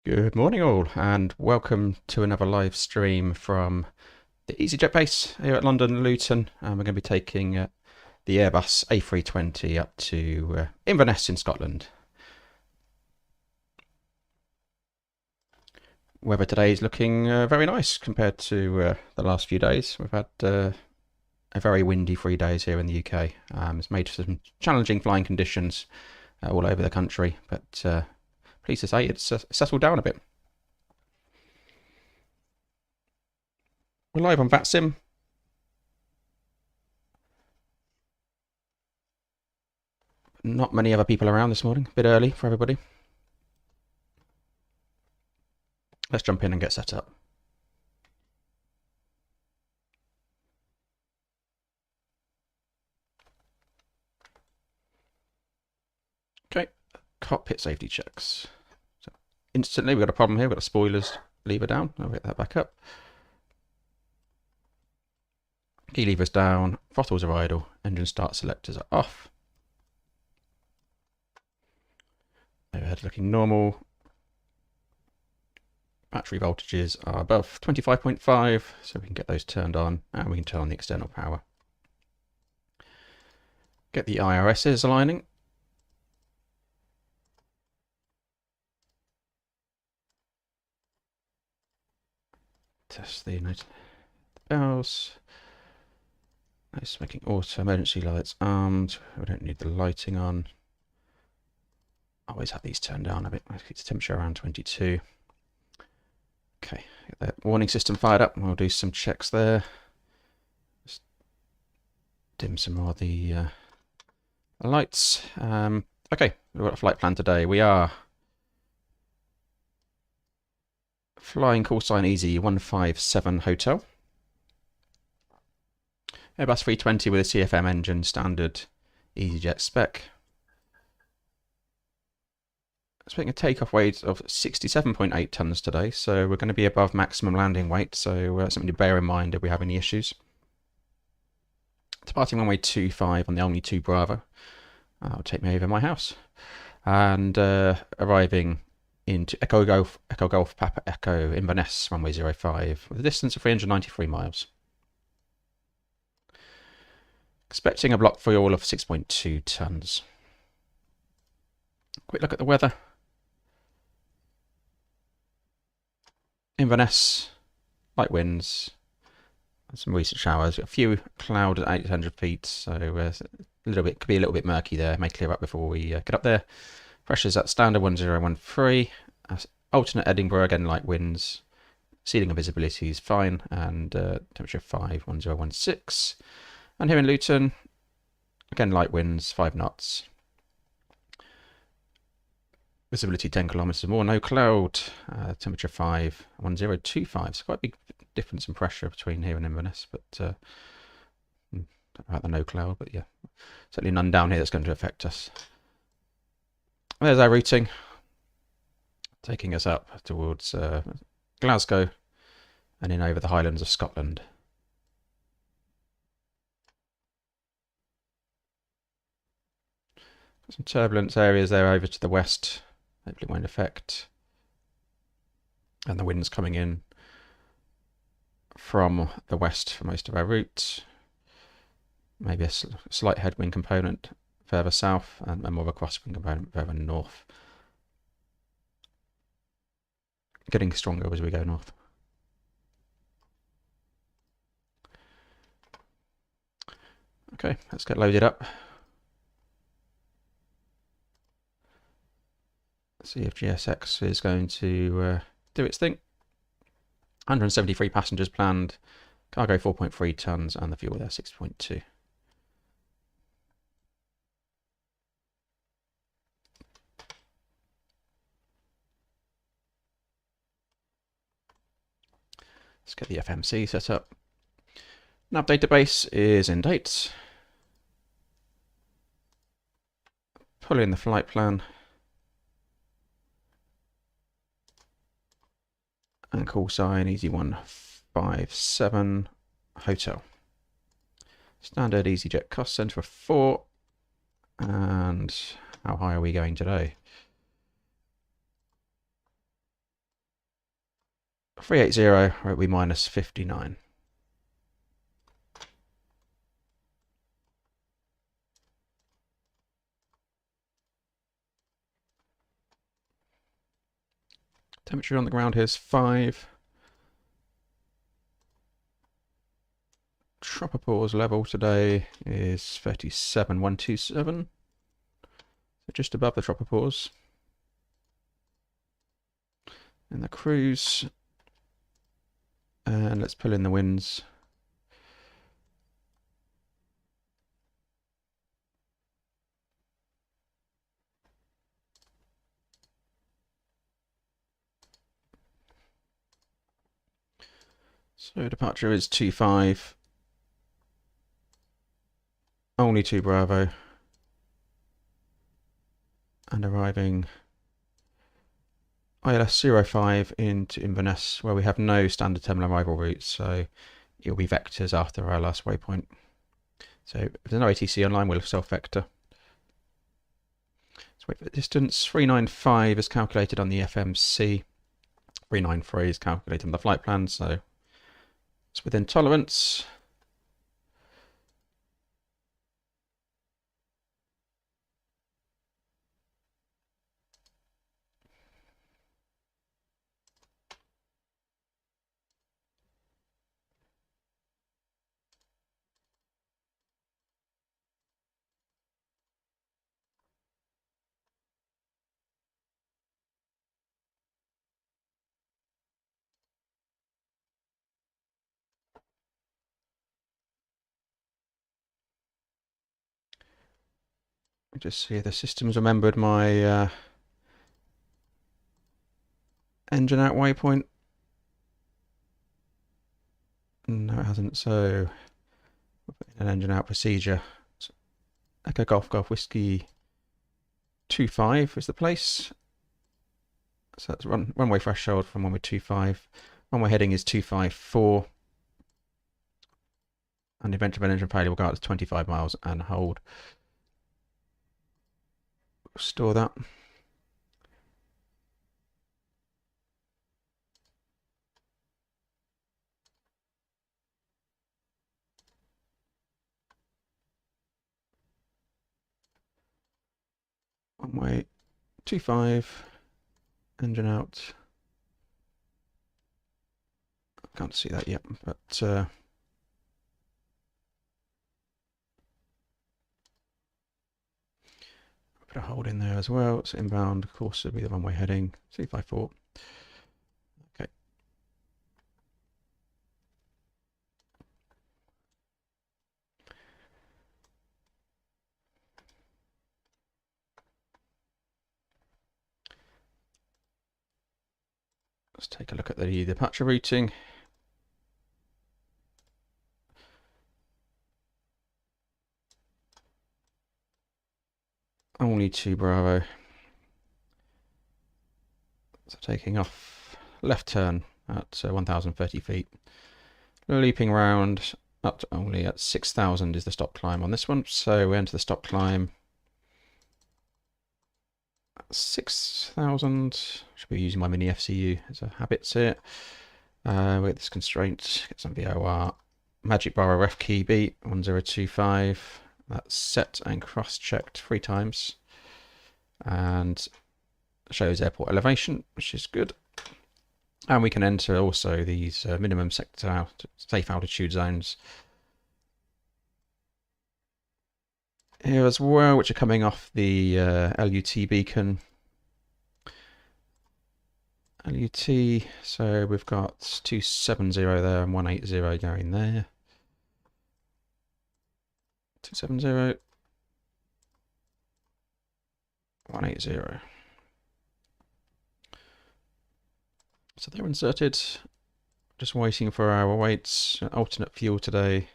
Good morning all, and welcome to another live stream from the EasyJet base here at London Luton. We're going to be taking the Airbus A320 up to Inverness in Scotland. Weather today is looking very nice compared to the last few days. We've had a very windy 3 days here in the UK. It's made for some challenging flying conditions all over the country, but pleased to say it's settled down a bit. We're live on VATSIM. Not many other people around this morning. A bit early for everybody. Let's jump in and get set up. Okay, cockpit safety checks. So instantly we've got a problem here. We've got a spoilers lever down. I'll get that back up. Key levers down, throttles are idle, engine start selectors are off. Overhead looking normal. Battery voltages are above 25.5, so we can get those turned on, and we can turn on the external power. Get the IRSs aligning. Test the bells. Nice, making auto emergency lights armed. We don't need the lighting on. Always have these turned down a bit. Let's keep the temperature around 22. Okay, get that warning system fired up. We'll do some checks there. Just dim some more of the lights. Okay, we've got a flight plan today. We are flying callsign EZY 157 Airbus 320 with a CFM engine, standard EasyJet spec. Expecting a takeoff weight of 67.8 tons today, so we're going to be above maximum landing weight, so something to bear in mind if we have any issues. Departing runway 25 on the Omni 2 Bravo. That'll take me over my house. And arriving into Echo Golf Papa Echo Inverness, runway 05, with a distance of 393 miles. Expecting a block fuel of 6.2 tons. Quick look at the weather. Inverness, light winds, and some recent showers. A few cloud at 800 feet, so could be a little bit murky there. May clear up before we get up there. Pressure's at standard 1013. Alternate Edinburgh, again light winds. Ceiling and visibility is fine, and temperature 51016. And here in Luton, again light winds, 5 knots. Visibility 10 kilometers or more, no cloud. Temperature 51025. So quite a big difference in pressure between here and Inverness, but don't know about the no cloud, but yeah, certainly none down here that's going to affect us. There's our routing, taking us up towards Glasgow and in over the Highlands of Scotland. Some turbulence areas there over to the west. Hopefully it won't affect. And the wind's coming in from the west for most of our route. Maybe a slight headwind component further south and more of a crosswind component further north. Getting stronger as we go north. Okay, let's get loaded up. See if GSX is going to do its thing. 173 passengers planned, cargo 4.3 tons, and the fuel there 6.2. Let's get the FMC set up. Nav database is in date. Pull in the flight plan. And call sign EZY 157 Standard EasyJet cost centre of 4. And how high are we going today? 380 will be minus 59. Temperature on the ground here is 5. Tropopause level today is 37,127. So just above the tropopause. And the cruise. And let's pull in the winds. So departure is 25. Only 2 Bravo. And arriving ILS 05 into Inverness, where we have no standard terminal arrival routes, so it'll be vectors after our last waypoint. So if there's no ATC online, we'll self-vector. Let's wait for the distance. 395 is calculated on the FMC. 393 is calculated on the flight plan, so it's within tolerance. Just see if the system's remembered my engine out waypoint. No, it hasn't. So we'll put in an engine out procedure. So Echo Golf Golf Whiskey 25 is the place. So that's runway threshold from runway 25. Runway heading is 254. And the event of an engine failure will go out to 25 miles and hold. Store that. Runway 25, engine out. I can't see that yet, but put a hold in there as well. It's inbound, of course, it'll be the runway heading 254. Okay. Let's take a look at the departure routing. Only 2 Bravo. So taking off left turn at 1,030 feet. Looping round up to only at 6,000 is the stop climb on this one. So we enter the stop climb. 6,000. Should be using my mini FCU as a habit here. With this constraint, get some VOR. Magic bar ref key beat 1025. That's set and cross-checked 3 times. And shows airport elevation, which is good. And we can enter also these minimum sector safe altitude zones here as well, which are coming off the LUT beacon. LUT, so we've got 270 there and 180 going there. 270, 180. So they're inserted. Just waiting for our weights. Alternate fuel today.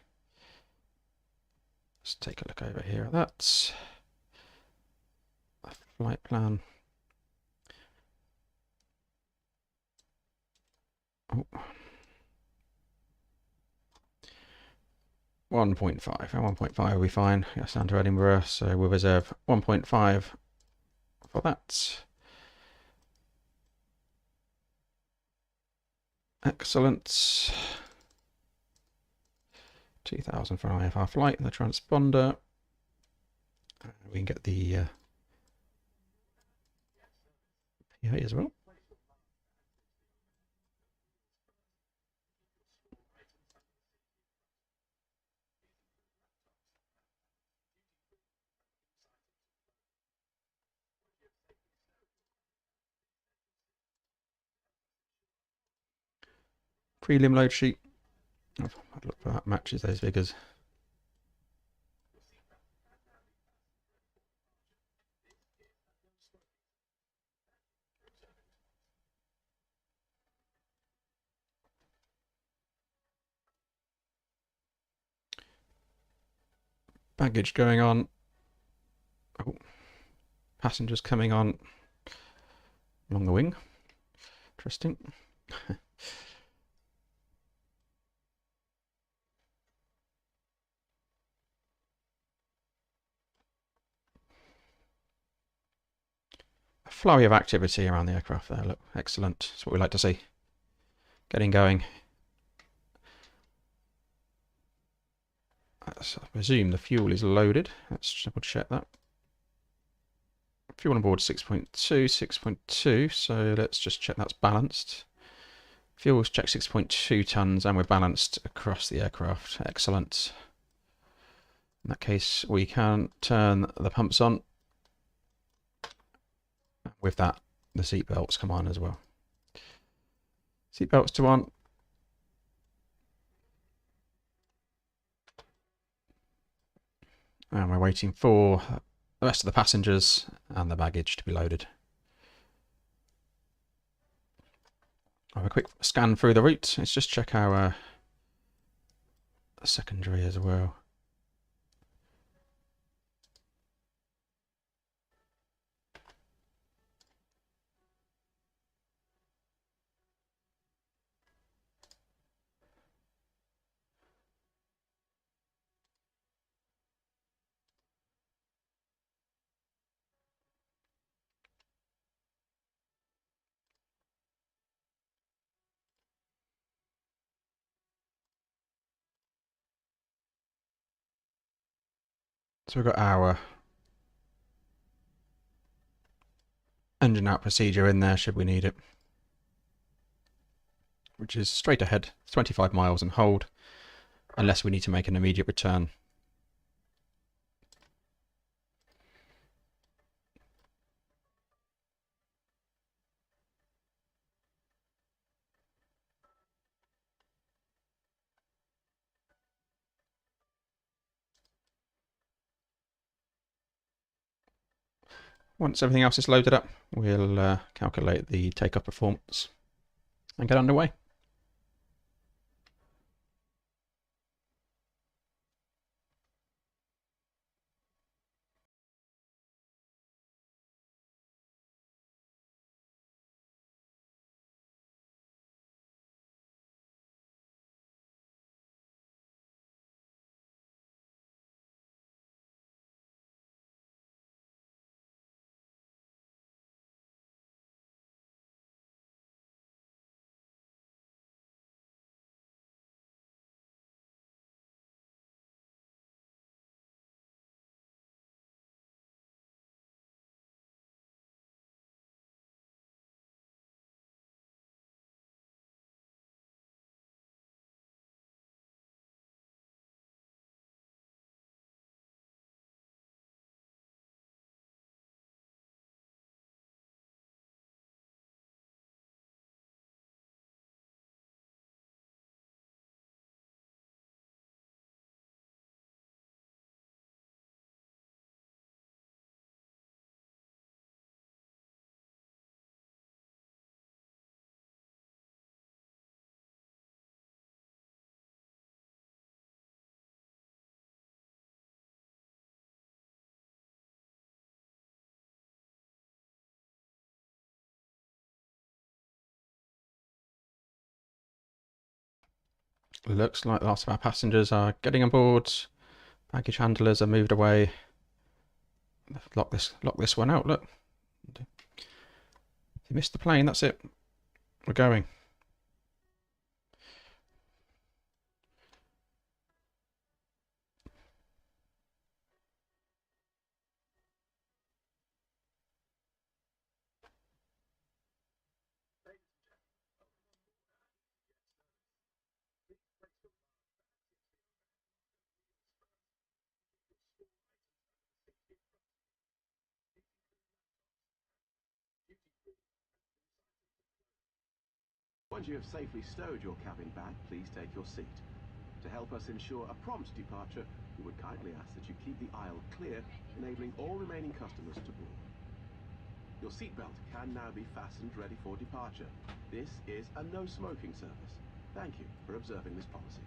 Let's take a look over here at that. Flight plan. Oh. 1.5. 1.5 will be fine. That's down to Edinburgh, so we'll reserve 1.5 for that. Excellent. 2000 for an IFR flight and the transponder. We can get the PA as well. Prelim load sheet. I'd look for that, matches those figures. Baggage going on. Oh, passengers coming on along the wing. Interesting. A flurry of activity around the aircraft there. Look, excellent. That's what we like to see. Getting going. I presume the fuel is loaded. Let's double check that. Fuel on board 6.2, 6.2. So let's just check that's balanced. Fuel's checked 6.2 tons and we're balanced across the aircraft. Excellent. In that case, we can turn the pumps on. With that, the seat belts come on as well. Seat belts to on. And we're waiting for the rest of the passengers and the baggage to be loaded. I'll have a quick scan through the route. Let's just check our secondary as well. So we've got our engine out procedure in there should we need it, which is straight ahead, 25 miles and hold, unless we need to make an immediate return. Once everything else is loaded up, we'll calculate the takeoff performance and get underway. Looks like lots of our passengers are getting on board. Baggage handlers are moved away. Lock this one out. Look, if you missed the plane, that's it. We're going. Once you have safely stowed your cabin bag, please take your seat. To help us ensure a prompt departure, we would kindly ask that you keep the aisle clear, enabling all remaining customers to board. Your seatbelt can now be fastened ready for departure. This is a no smoking service. Thank you for observing this policy.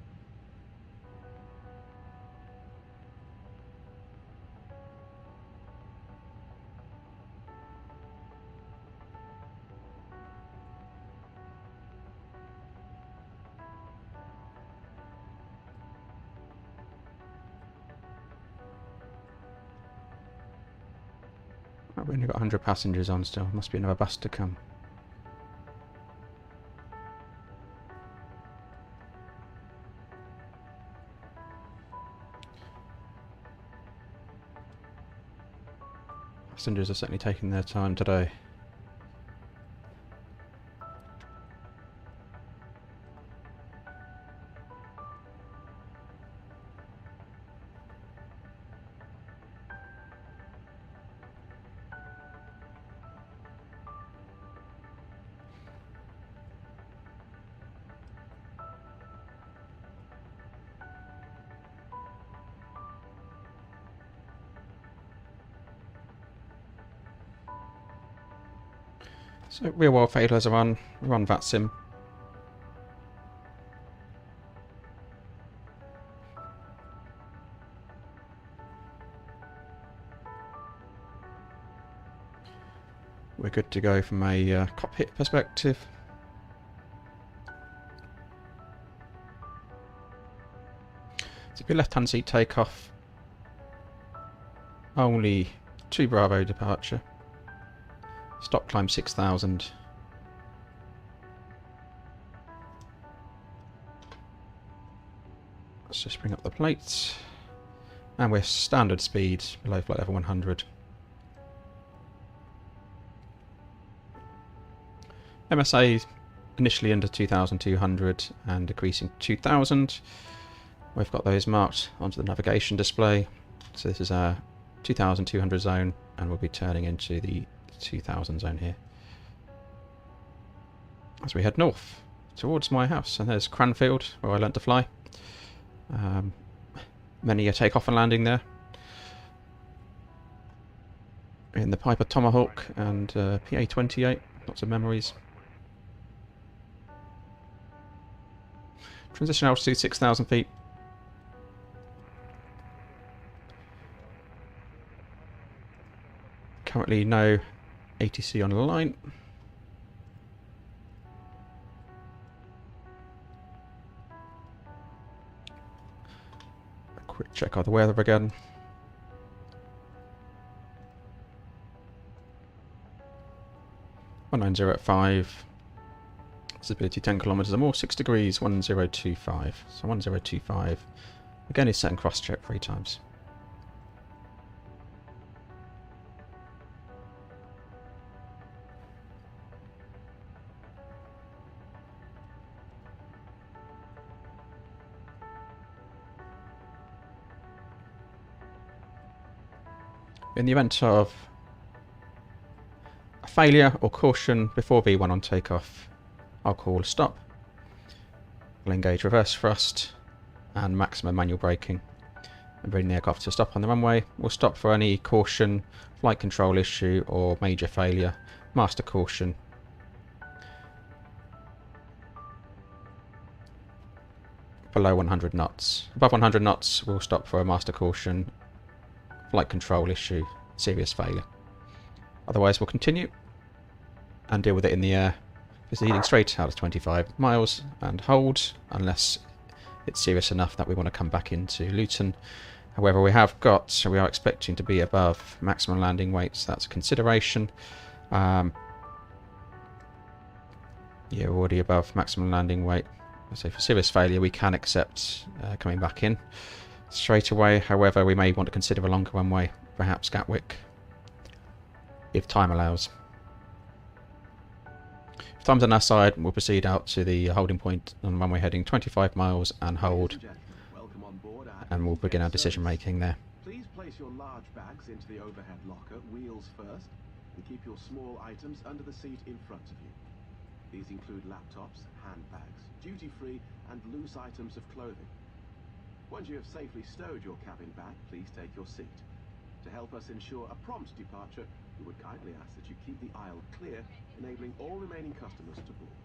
We've only got 100 passengers on still. Must be another bus to come. Passengers are certainly taking their time today. So real world failures are on. We're on VATSIM. We're good to go from a cockpit perspective. So if your left hand seat takeoff, only 2 Bravo departure. Stop climb 6,000. Let's just bring up the plates. And we're standard speed below flight level 100. MSA initially under 2,200 and decreasing to 2,000. We've got those marked onto the navigation display. So this is our 2,200 zone and we'll be turning into the 2,000 zone here as we head north towards my house. And there's Cranfield, where I learnt to fly. Many a takeoff and landing there in the Piper Tomahawk and PA-28. Lots of memories. Transition altitude 6,000 feet. Currently no ATC on the line. A quick check of the weather again. (190 at 5). Visibility 10 kilometers or more. 6 degrees. 1025. So 1025 again is set and cross check 3 times. In the event of a failure or caution before V1 on takeoff, I'll call a stop. I'll engage reverse thrust and maximum manual braking and bring the aircraft to a stop on the runway. We'll stop for any caution, flight control issue or major failure. Master caution. Below 100 knots. Above 100 knots, we'll stop for a master caution, flight control issue, serious failure. Otherwise we'll continue and deal with it in the air, proceeding straight out of 25 miles and hold unless it's serious enough that we want to come back into Luton. However, we are expecting to be above maximum landing weight, so that's a consideration. Yeah, we're already above maximum landing weight. So for serious failure we can accept coming back in straight away. However, we may want to consider a longer runway, perhaps Gatwick, if time allows. If time's on our side, we'll proceed out to the holding point on runway heading 25 miles and hold, and we'll begin our decision making there. Please place your large bags into the overhead locker, wheels first, and keep your small items under the seat in front of you. These include laptops, handbags, duty-free and loose items of clothing. Once you have safely stowed your cabin back, please take your seat. To help us ensure a prompt departure, we would kindly ask that you keep the aisle clear, enabling all remaining customers to board.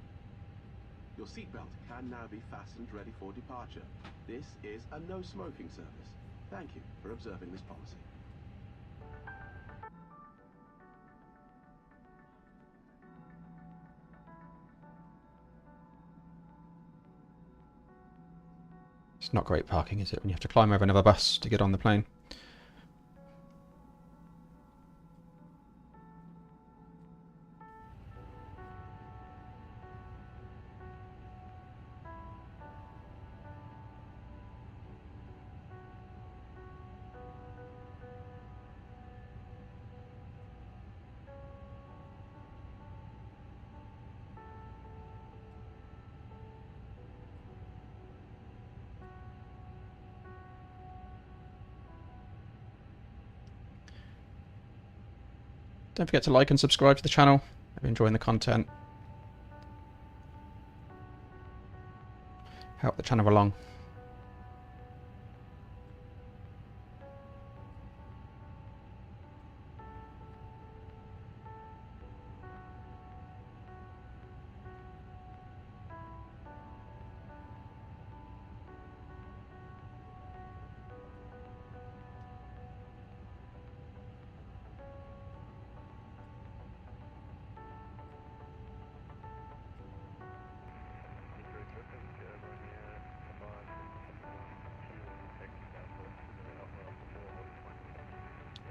Your seatbelt can now be fastened ready for departure. This is a no-smoking service. Thank you for observing this policy. It's not great parking, is it, when you have to climb over another bus to get on the plane? Don't forget to like and subscribe to the channel if you're enjoying the content. Help the channel along.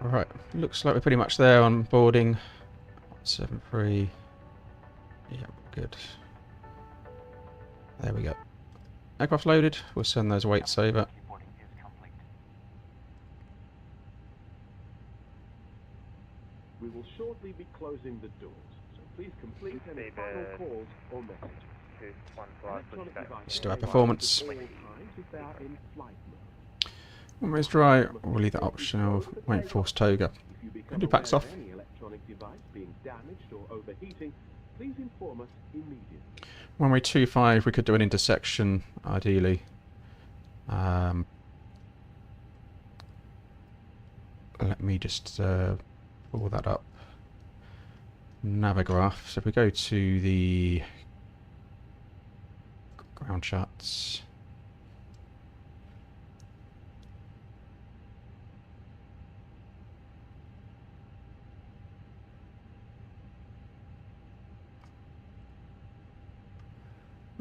Alright, looks like we're pretty much there on boarding. 73. Yeah, good. There we go. Aircraft loaded. We'll send those weights over. We will shortly be closing the doors, so please complete any final calls or messages. Electronic devices Still our are performance. at all times if they are in flight mode. When it's dry, we'll leave the option of won't force toga. If you become Can do packs aware off. of any electronic device being damaged or overheating, please inform us immediately. Runway 25, we could do an intersection, ideally. Let me just pull that up. Navigraph. So if we go to the ground charts.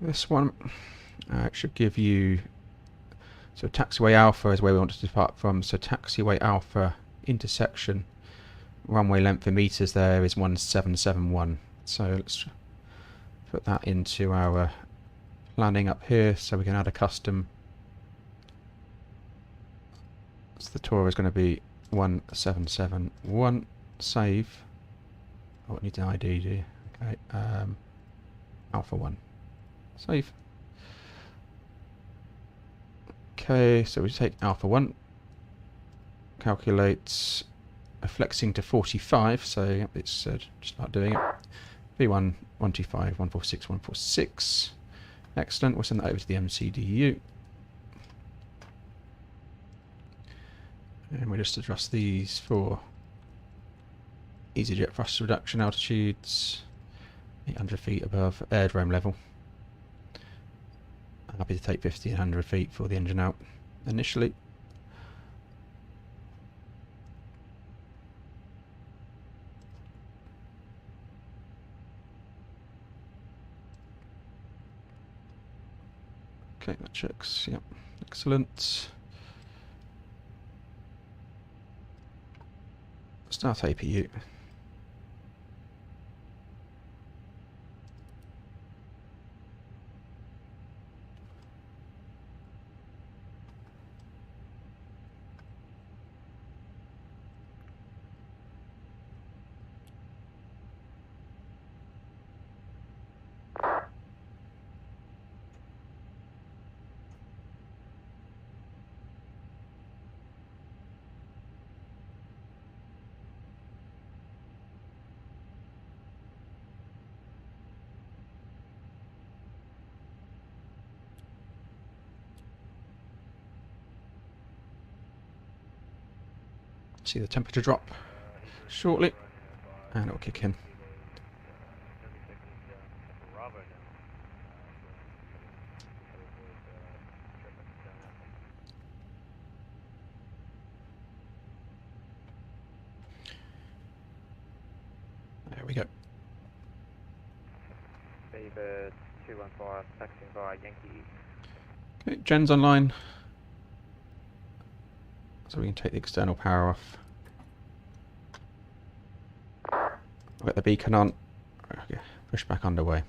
This one should give you, so taxiway alpha is where we want to depart from, so taxiway alpha intersection runway length in meters there is 1771. So let's put that into our planning up here so we can add a custom. So the tour is going to be 1771. Save. Oh, it needs an ID, do you? Okay. Alpha 1. Save. Okay, so we take Alpha 1. Calculates flexing to 45, so yep, it's just about doing it. V1, 125, 146, 146. Excellent, we'll send that over to the MCDU. And we'll just adjust these for EasyJet thrust reduction altitudes, 800 feet above airdrome level. I'm happy to take 1500 feet for the engine out initially. Okay, that checks, yep, excellent. Start APU. See the temperature drop shortly, and it'll kick in. There we go. Beaver 215, taxiing via Yankee. Okay, gen's online. So we can take the external power off. I'll get the beacon on. Okay, push back underway.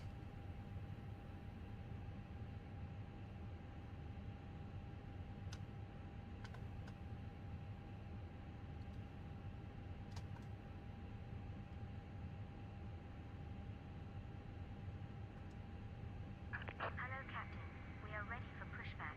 Hello, Captain. We are ready for pushback.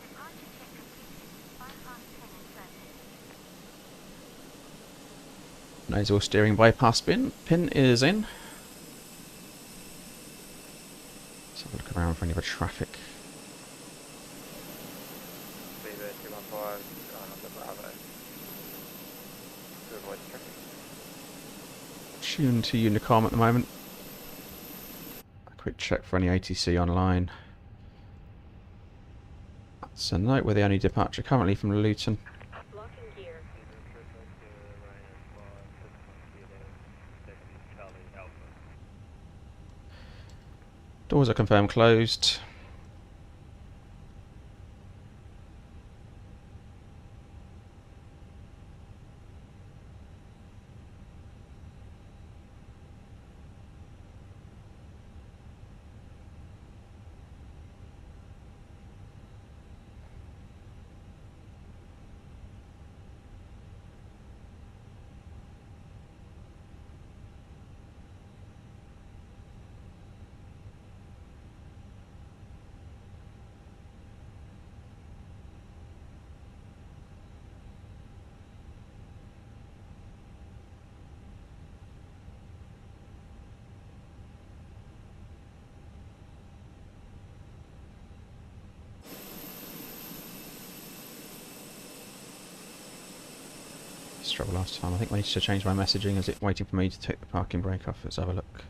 Departure check completed. Bypass pin inserted. Nasal steering bypass pin is in. Let's have a look around for any other traffic. Beaver 215, going on the Bravo. To avoid traffic. Tuned to Unicom at the moment. A quick check for any ATC online. That's a note. We're the only departure currently from Luton. Locking gear. Doors are confirmed closed. Struggle last time. I think I need to change my messaging. Is it waiting for me to take the parking brake off? Let's have a look.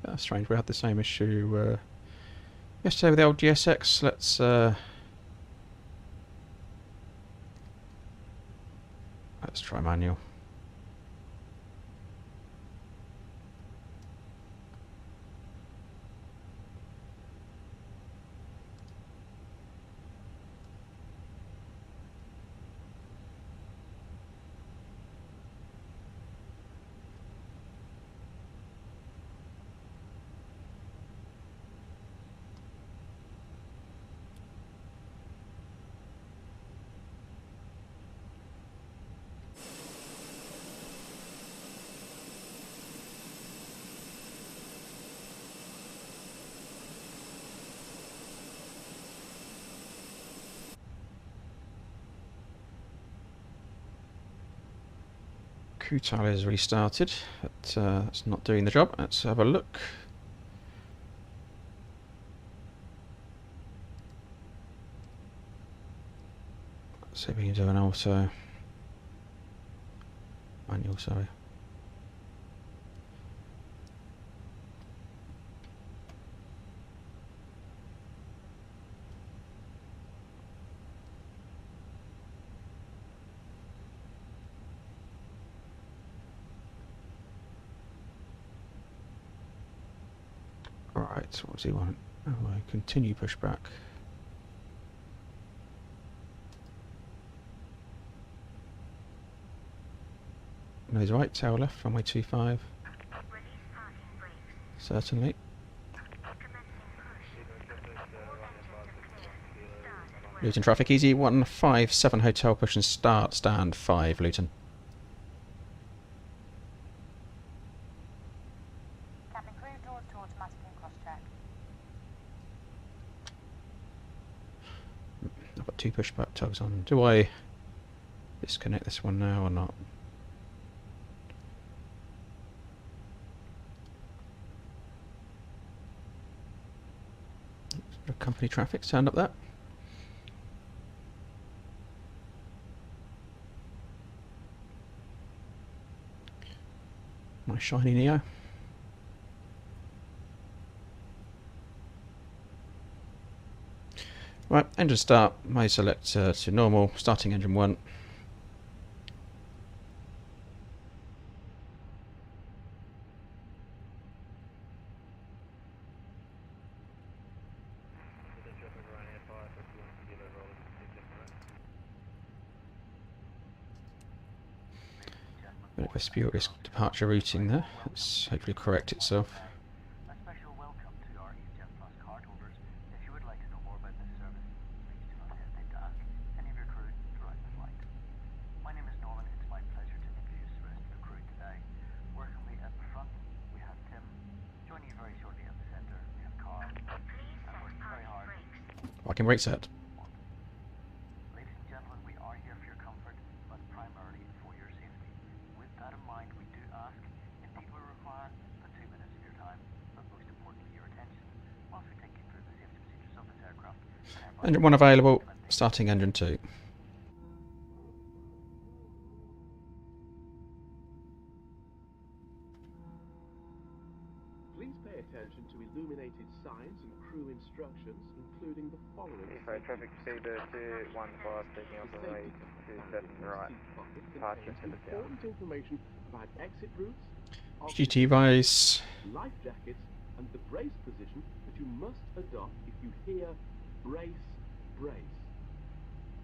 That's strange. We had the same issue yesterday with the old GSX. Let's try manual. Qtile is restarted, but it's not doing the job. Let's have a look. See if we can do an auto. Manual, sorry. Right, what does he want? Oh, continue pushback. Nose right, tail left, runway 25. Release parking brakes. Certainly. Commencing push. All engines are clear. Start at Luton traffic, easy 157 hotel, push and start, stand 5, Luton. Cabin crew, doors to automatic and cross-check. I've got 2 pushback tugs on. Do I disconnect this one now or not? Company traffic turned up there. My shiny Neo. Right, engine start, mode select to normal, starting engine 1. Bit of a spurious departure routing there. Let's hopefully correct itself. A special welcome to our EasyJet Plus cardholders. If you would like to know more about this service, please do not hesitate to ask any of your crew throughout the flight. My name is Norman. It's my pleasure to introduce the rest of the crew today. Working with me at the front, we have Tim. Joining you very shortly at the centre, we have Carl. Please And set working very hard. parking brakes. Parking brake set. Ladies and gentlemen, we are here for your comfort, but primarily for your safety. With that in mind, we do ask, indeed we require, the 2 minutes of your time, but most importantly your attention, whilst we take you through the safety procedures of this aircraft. Engine 1 available, starting engine 2. Please pay attention to illuminated signs and crew instructions, including the following. EFO traffic procedure 215 taking off The runway safety 27 right. seat pocket Departure contains to the south. important information about exit routes, GT Vice. life jackets, and the brace position that you must adopt if you hear brace, brace.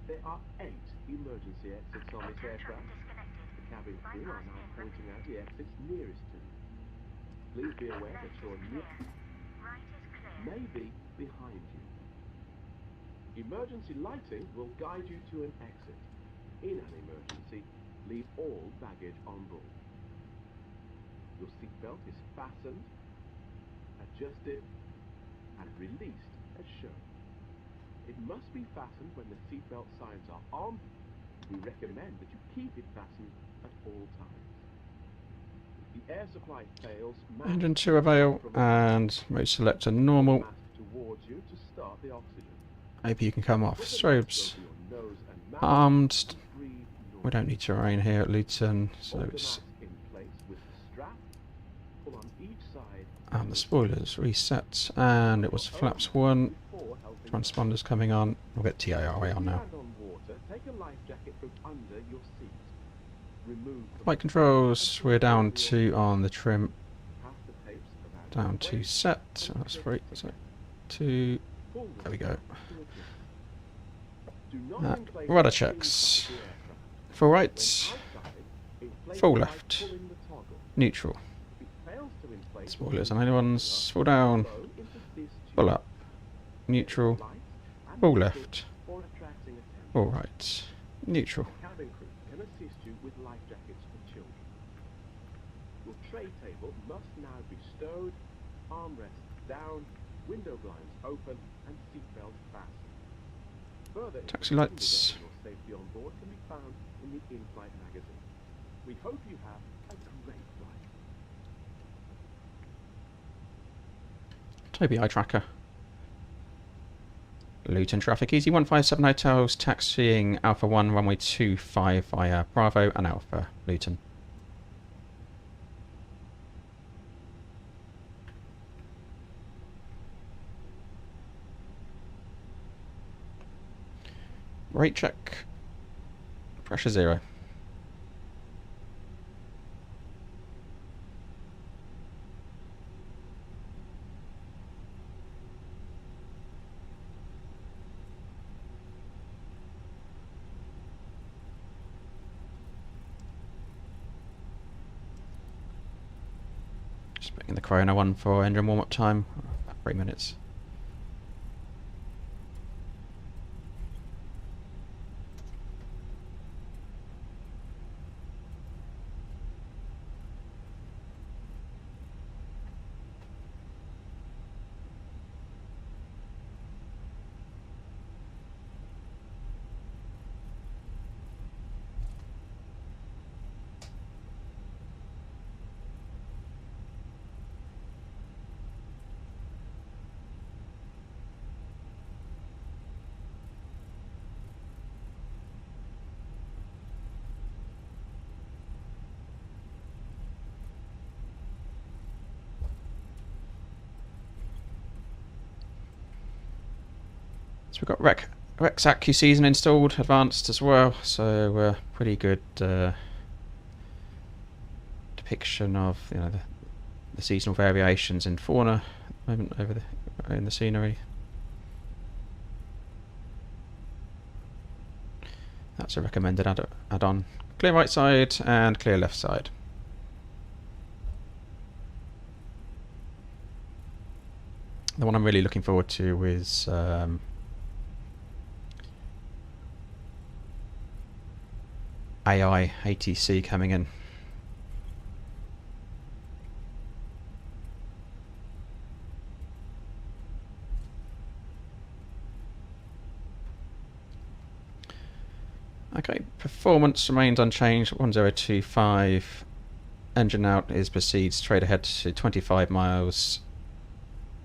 There are 8 emergency exits on this aircraft. The cabin crew are now pointing out the exits nearest to you. Please be aware that your near Right is clear. may be behind you. Emergency lighting will guide you to an exit. In an emergency, leave all baggage on board. Your seatbelt is fastened, adjusted, and released as shown. It must be fastened when the seatbelt signs are on. We recommend that you keep it fastened at all times. If the air supply fails, Engine 2 avail and mode selector normal. mask towards you to start the oxygen. AP you can come off. Put the Strobes mask over your nose and mouth armed. and breathe We normally. don't need terrain here at Luton, so Hold the it's mask in place with the strap. Pull on each side. the spoilers reset, and it was flaps 1. Before helping Transponders coming on. We'll get TIRA If on you now. land on water, take a life jacket from under your seat. Remove the Flight controls, we're down to on the trim, pass the tapes around down your to waist. set. So that's 3, so 2. Pull the There we go. strap to adjust. Do not inflate Rudder the checks. inside of the aircraft. Full When right, outside, inflate full by left, pulling the toggle. neutral. If it fails to inflate, Spoilers and anyone's full down, blow into this full tube. up, neutral, Lights and full music left, or attracting attention. full right, neutral. Cabin crew can assist you with life jackets for children. Your tray table must now be stowed, armrests down, window blinds open, and seatbelt fastened. Further Taxi information lights. regarding your safety on board can be found in the in-flight magazine. We hope you have a great flight. Toby eye tracker. Luton traffic easy 157 hotels, taxiing Alpha 1 runway 25 via Bravo and Alpha Luton. Rate check. Pressure 0. Just putting the Corona one for engine warm-up time, about 3 minutes. So we've got Rex Accu season installed, advanced as well, so pretty good depiction of the seasonal variations in fauna at the moment over in the scenery. That's a recommended add-on. Clear right side and clear left side. The one I'm really looking forward to is AI ATC coming in. Okay, performance remains unchanged, 1025. Engine out is proceeds straight ahead to 25 miles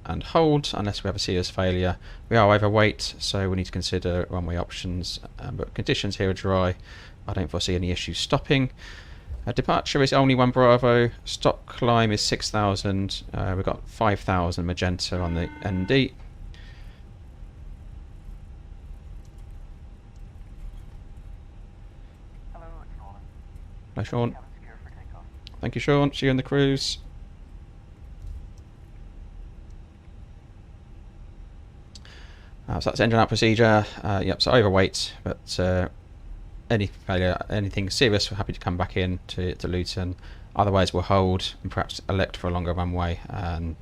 and hold unless we have a serious failure. We are overweight, so we need to consider runway options, but conditions here are dry. I don't foresee any issues stopping. Departure is only 1 Bravo. Stop climb is 6,000. We've got 5,000 magenta on the ND. Hello, it's Nolan. Hi, Sean. Cabin secure for takeoff. Thank you, Sean. See you in the cruise. So that's engine out procedure. Yep, so overweight, but any failure, anything serious, we're happy to come back in to Luton. Otherwise, we'll hold and perhaps elect for a longer runway and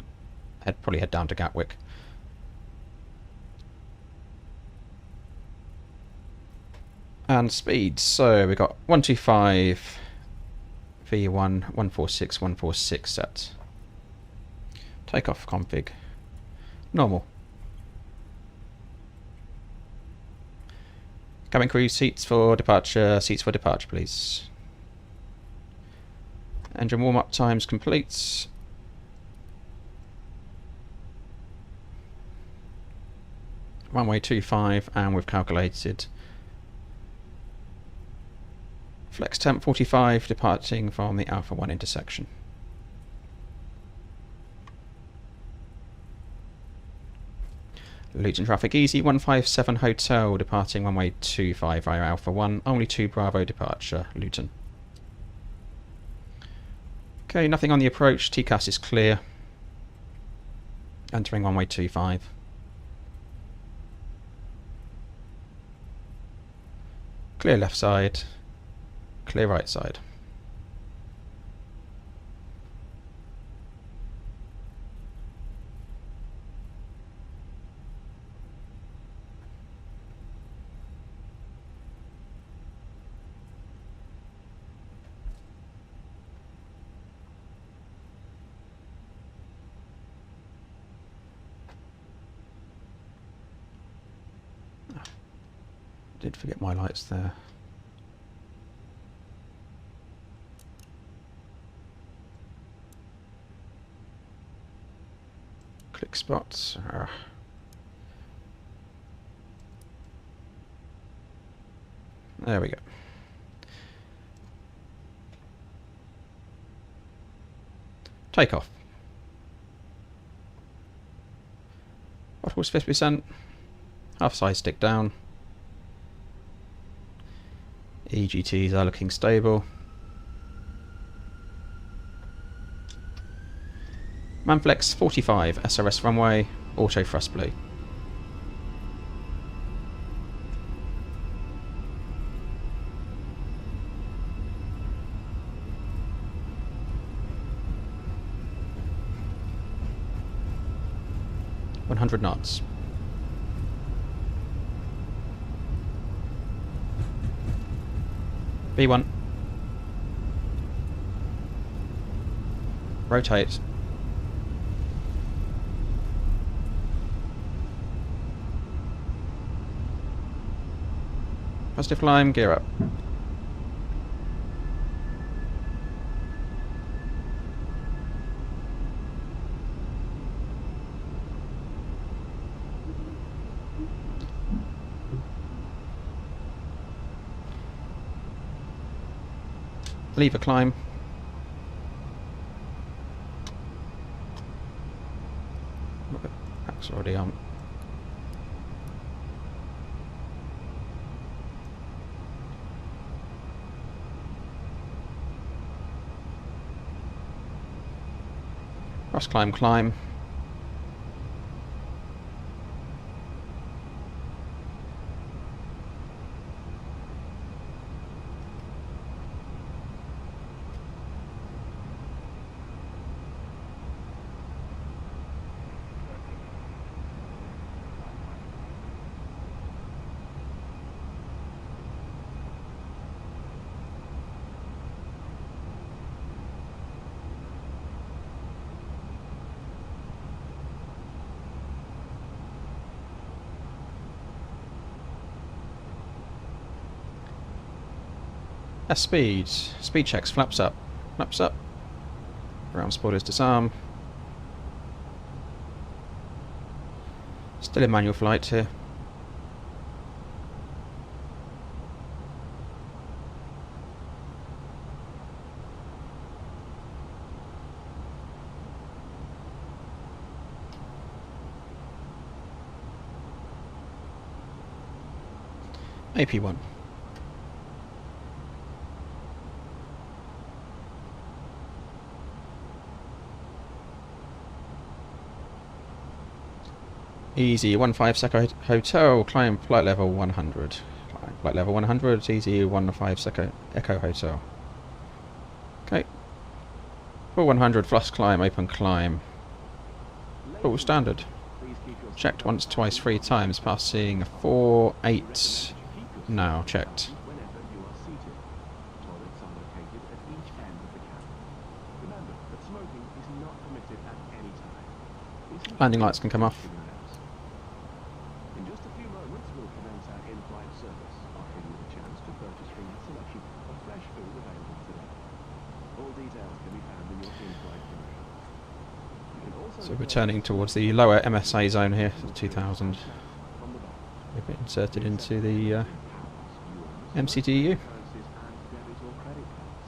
probably head down to Gatwick. And speeds. So we've got 125 V1 146 146 set. Takeoff config. Normal. Cabin crew seats for departure, please. Engine warm-up times complete. Runway 25, and we've calculated flex temp 45 departing from the Alpha 1 intersection. Luton traffic easy 157 hotel departing runway 25 via Alpha 1, only 2 Bravo departure, Luton. Okay, nothing on the approach, TCAS is clear. Entering runway 25. Clear left side, clear right side. Did forget my lights there. Click spots. There we go. Take off. Bottles 50%. Half size stick down. EGTs are looking stable. Manflex 45 SRS runway, auto thrust blue. .100 knots. B1. Rotate. Positive climb, gear up. Lever climb. Pack's already on. Cross climb, climb. Speed. Speed checks. Flaps up. Flaps up. Ground spoilers disarm. Still in manual flight here. AP1. EZY 15 Seco Hotel, climb flight level 100. Climb flight level 100, EZY 15 Seco Echo Hotel. Okay. Full 100, thrust climb, open climb. Full standard. Checked once, twice, 3 times, passing 4-8 now, checked. Whenever you are seated. Toilets are located at each end of the cabin. Remember that smoking is not permitted at any time. Landing lights can come off. In just a few moments, we'll commence our in-flight service, offering you the chance to purchase from a selection of fresh food available today. All details can be found in your in-flight brochure. You can also So we're turning towards the lower MSA zone here, 2000. from the back. We've been inserted into the MCDU. Currencies and debit or credit cards.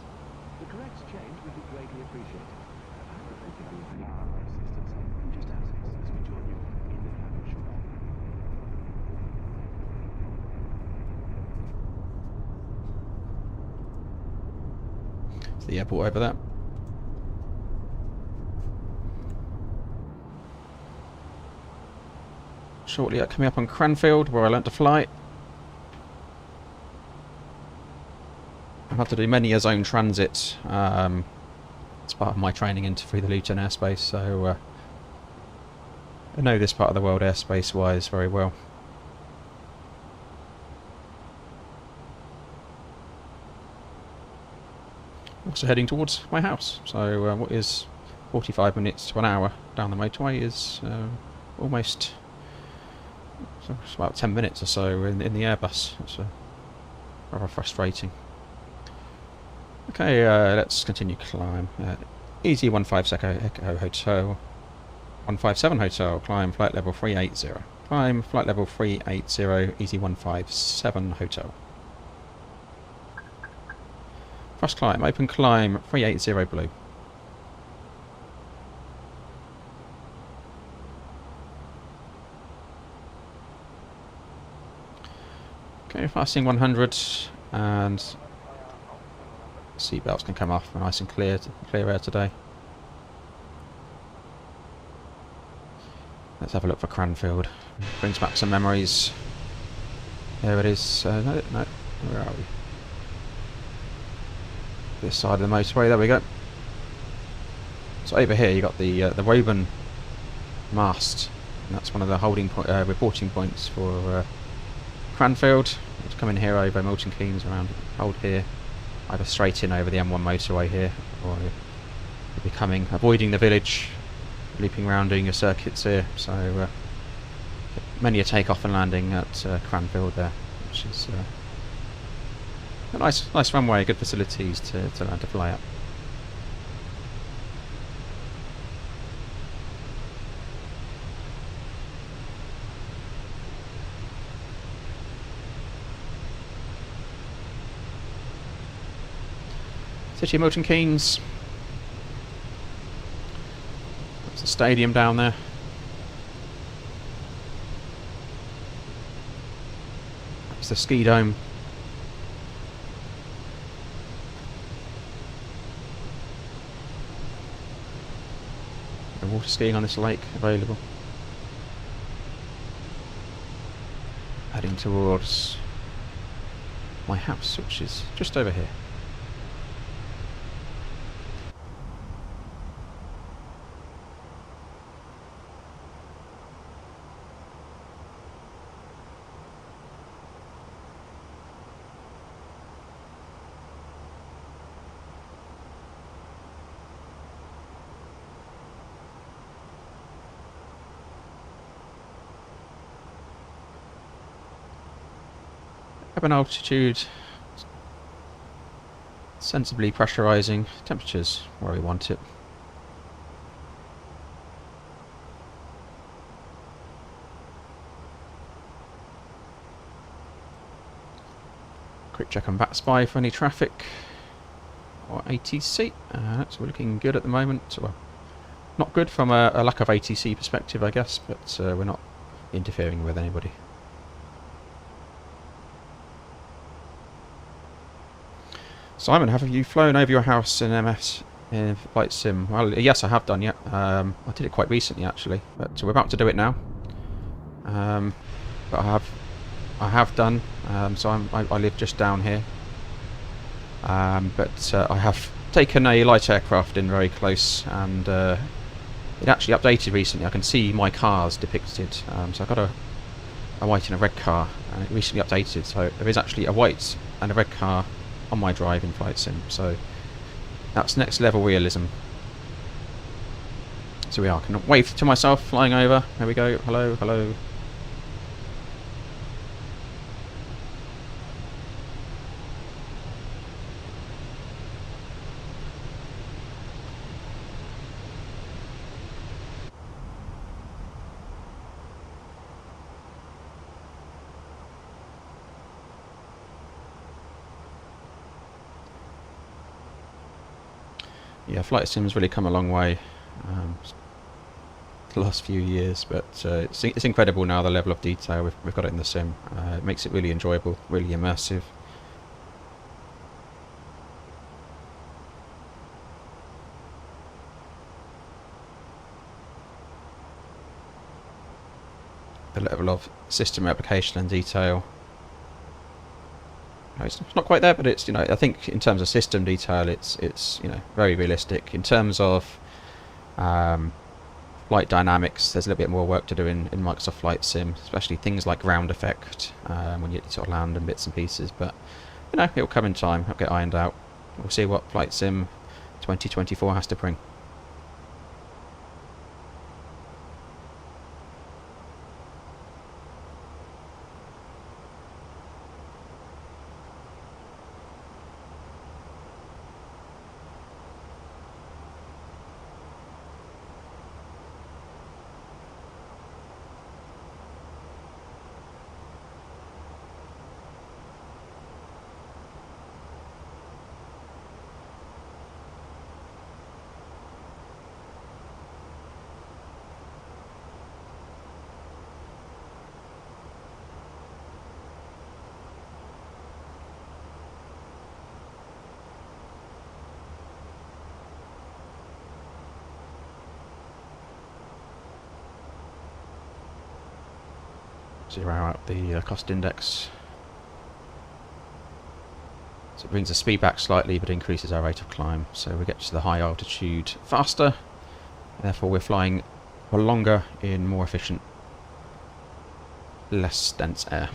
The correct change would be greatly appreciated. I hope we can be of any further assistance. Just ask us as we join you in the cabin shortly. It's the airport over there. Shortly coming up on Cranfield, where I learnt to fly. I've had to do many a zone transit as part of my training through the Luton airspace, so I know this part of the world airspace-wise very well. Also heading towards my house, so what is 45 minutes to an hour down the motorway is almost... So it's about 10 minutes or so in the Airbus. It's rather frustrating. Okay, let's continue climb. EZY 15 Seco Echo Hotel. 157 Hotel, climb flight level 380. Climb flight level 380, EZY 157 Hotel. Cross climb, open climb, 380 blue. Okay, passing 100 and seatbelts can come off. We're nice and clear air today. Let's have a look for Cranfield. Brings back some memories. There it is. No, where are we? This side of the motorway. There we go. So over here you got the Woburn mast, and that's one of the reporting points for Cranfield. It's coming here over Milton Keynes, around, hold here, either straight in over the M1 motorway here, or you'll be avoiding the village, looping around doing your circuits here. So many a takeoff and landing at Cranfield there, which is a nice runway, good facilities to land to fly up. City of Milton Keynes. That's the stadium down there. That's the ski dome. Water skiing on this lake available. Heading towards my house, which is just over here. Cabin altitude, sensibly pressurising, temperatures where we want it. Quick check on BatSpy for any traffic or ATC. So we're looking good at the moment. Well, not good from a lack of ATC perspective, I guess, but we're not interfering with anybody. Simon, have you flown over your house in Flight Sim? Well, yes, I have done. Yeah, I did it quite recently actually, but we're about to do it now. But I have done. So I live just down here. But I have taken a light aircraft in very close, and it actually updated recently. I can see my cars depicted. So I got a white and a red car, and it recently updated. So there is actually a white and a red car on my drive in Flight Sim, so that's next level realism. So we are. I can wave to myself flying over. There we go. Hello, hello. Yeah, Flight Sim's really come a long way the last few years, but it's incredible now, the level of detail we've got it in the sim. It makes it really enjoyable, really immersive. The level of system application and detail. No, it's not quite there, but it's, I think in terms of system detail, it's very realistic. In terms of flight dynamics, there's a little bit more work to do in Microsoft Flight Sim, especially things like ground effect when you sort of land in bits and pieces. But it'll come in time. It'll get ironed out. We'll see what Flight Sim 2024 has to bring. zero out the cost index. So it brings the speed back slightly but increases our rate of climb. So we get to the high altitude faster, therefore we're flying for longer in more efficient, less dense air.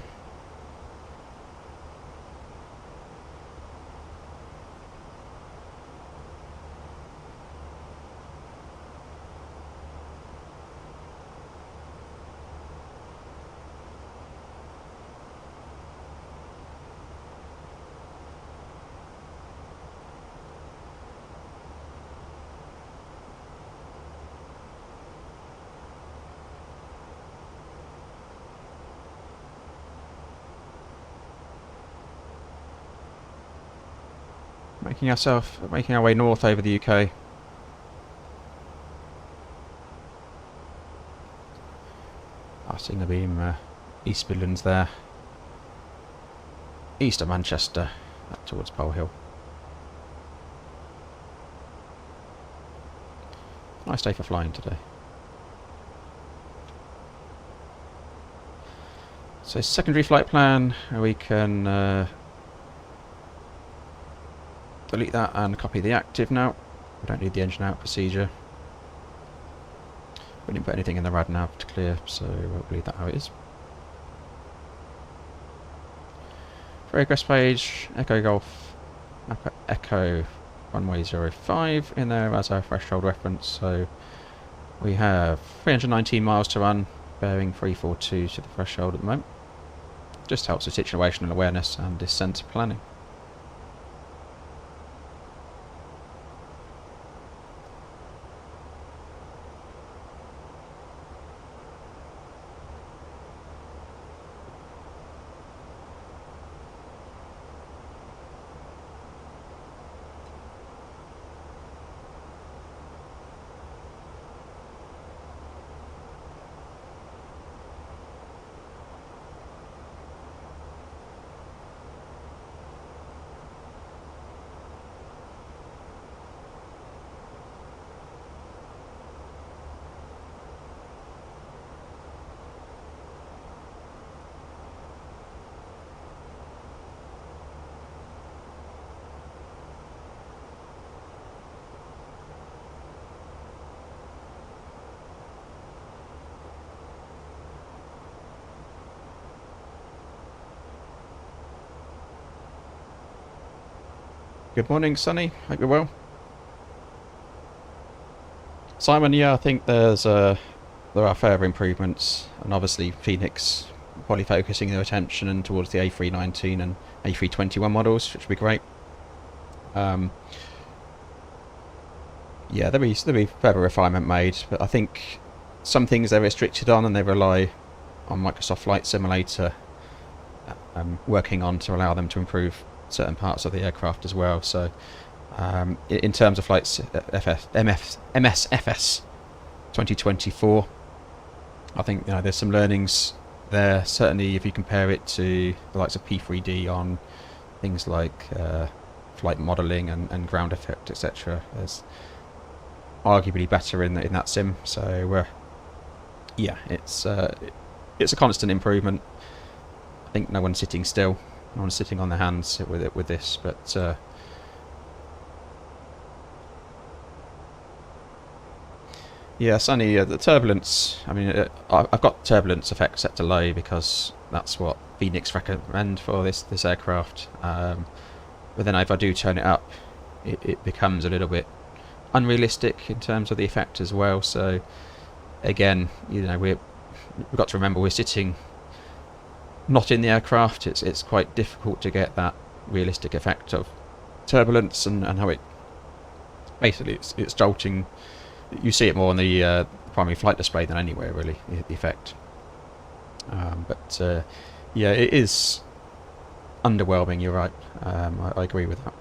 Making our way north over the UK. Passing the beam East Midlands there. East of Manchester, up towards Pole Hill. Nice day for flying today. So secondary flight plan, we can delete that and copy the active now. We don't need the engine out procedure. We didn't put anything in the rad nav to clear, so we'll leave that how it is. For egress page, Echo Golf, Echo runway 05 in there as our threshold reference. So we have 319 miles to run, bearing 342 to the threshold at the moment. Just helps with situational awareness and descent planning. Good morning, Sonny. Hope you're well. Simon, yeah, I think there are further improvements, and obviously Fenix probably focusing their attention and towards the A319 and A321 models, which would be great. Yeah, there'll be further refinement made, but I think some things they're restricted on, and they rely on Microsoft Flight Simulator working on to allow them to improve certain parts of the aircraft as well. So in terms of flights MSFS 2024, I think there's some learnings there. Certainly if you compare it to the likes of P3D on things like flight modelling and ground effect, etc., there's arguably better in that sim. So yeah, it's a constant improvement. I think no one's sitting still. No one's sitting on their hands with this, but yeah, Sunny, the turbulence. I mean, I've got turbulence effect set to low because that's what Fenix recommend for this aircraft. But then if I do turn it up, it becomes a little bit unrealistic in terms of the effect as well. So again, we've got to remember we're sitting not in the aircraft. It's quite difficult to get that realistic effect of turbulence and how it basically it's jolting. You see it more on the primary flight display than anywhere really, the effect. But yeah, it is underwhelming. You're right. I agree with that.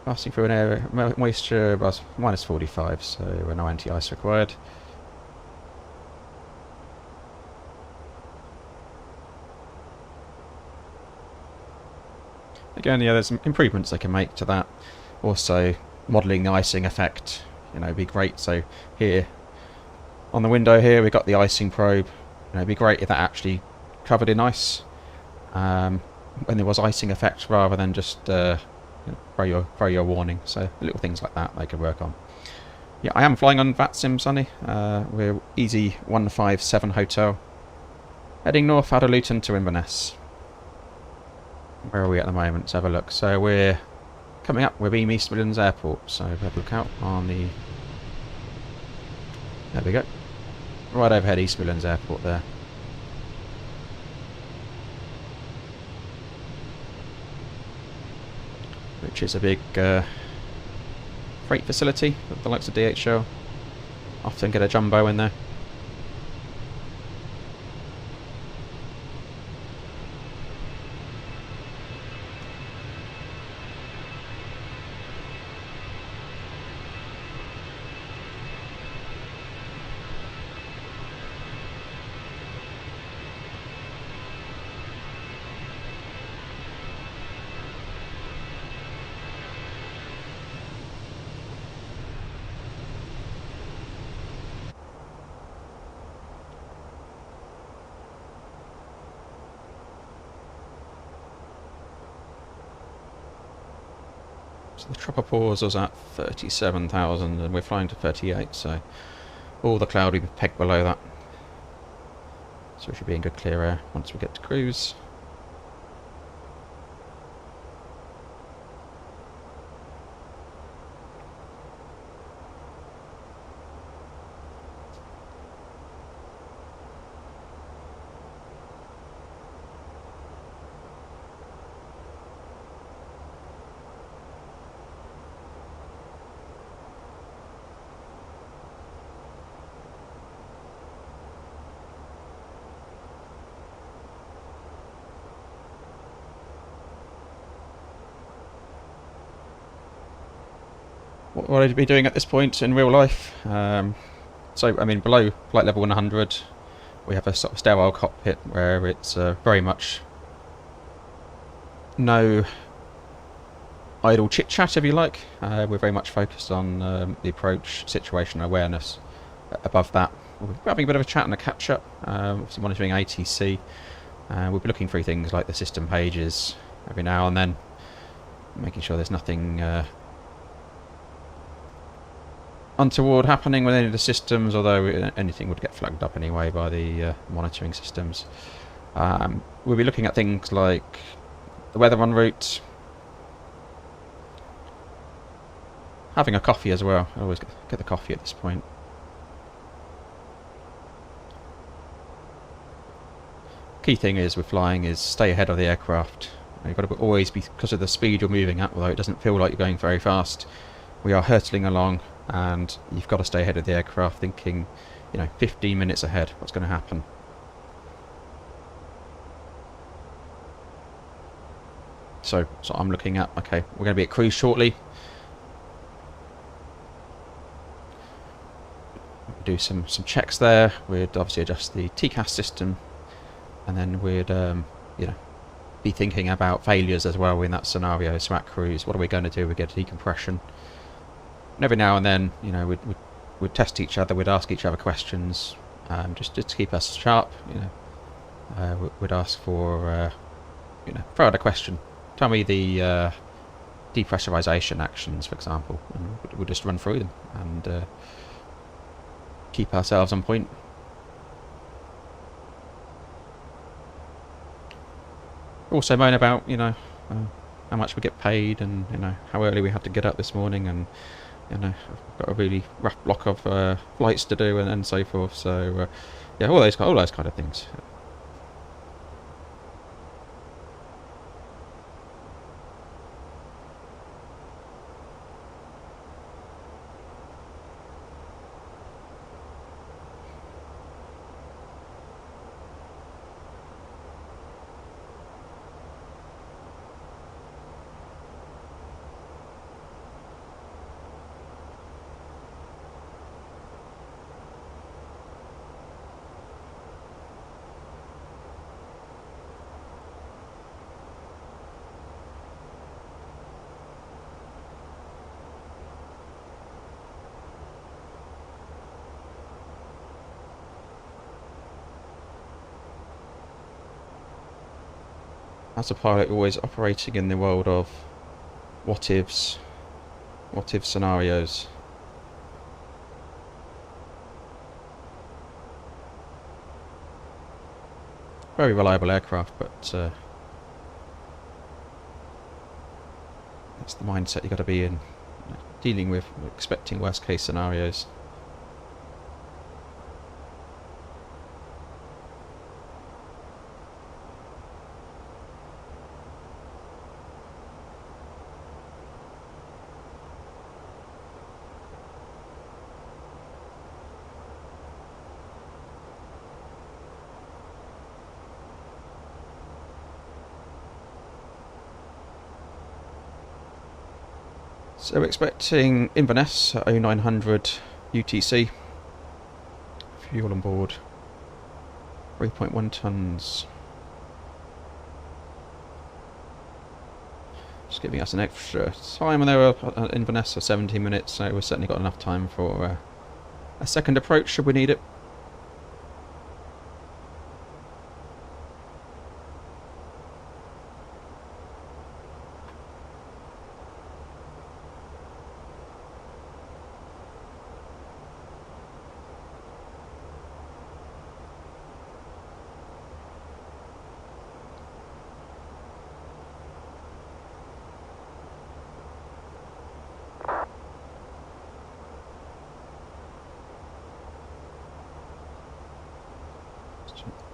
Passing through an area moisture was minus 45, so no anti-ice required. Again, yeah, there's some improvements they can make to that. Also, modelling the icing effect, be great. So here, on the window here, we've got the icing probe. it'd be great if that actually covered in ice when there was icing effect, rather than just throw your warning. So little things like that they could work on. Yeah, I am flying on VATSIM, Sunny. We're EZY Hotel, heading north out of Luton to Inverness. Where are we at the moment? Let's have a look. So we're coming up with East Midlands Airport. So have a look out on the... There we go. Right overhead East Midlands Airport there. Which is a big freight facility that the likes of DHL often get a jumbo in there. So the tropopause was at 37,000 and we're flying to 38, so all the cloud will be pegged below that. So we should be in good clear air once we get to cruise. What I'd be doing at this point in real life. So, I mean, below flight level 100, we have a sort of sterile cockpit where it's very much no idle chit-chat, if you like. We're very much focused on the approach, situation awareness. Above that, we're having a bit of a chat and a catch-up, obviously monitoring ATC. We'll be looking through things like the system pages every now and then, making sure there's nothing untoward happening with any of the systems, although anything would get flagged up anyway by the monitoring systems. We'll be looking at things like the weather en route, having a coffee as well. I always get the coffee at this point. Key thing is with flying is stay ahead of the aircraft. You've got to always be, because of the speed you're moving at, although it doesn't feel like you're going very fast, we are hurtling along, and you've got to stay ahead of the aircraft, thinking, 15 minutes ahead, what's going to happen. So I'm looking at, okay, we're going to be at cruise shortly. Do some checks there. We'd obviously adjust the TCAS system, and then we'd be thinking about failures as well in that scenario. So at cruise, what are we going to do? We get decompression. And every now and then, we'd test each other, we'd ask each other questions, just to keep us sharp. We'd ask for, throw out a question. Tell me the depressurization actions, for example, and we'll just run through them and keep ourselves on point. Also moan about, how much we get paid, and how early we had to get up this morning, and I've got a really rough block of flights to do, and so forth. So yeah, all those kind of things. as a pilot, you're always operating in the world of what ifs, what if scenarios. Very reliable aircraft, but that's the mindset you've got to be in, dealing with expecting worst case scenarios. So we're expecting Inverness at 0900 UTC. Fuel on board 3.1 tonnes. Just giving us an extra time, and they were at Inverness for 17 minutes, so we've certainly got enough time for a second approach should we need it.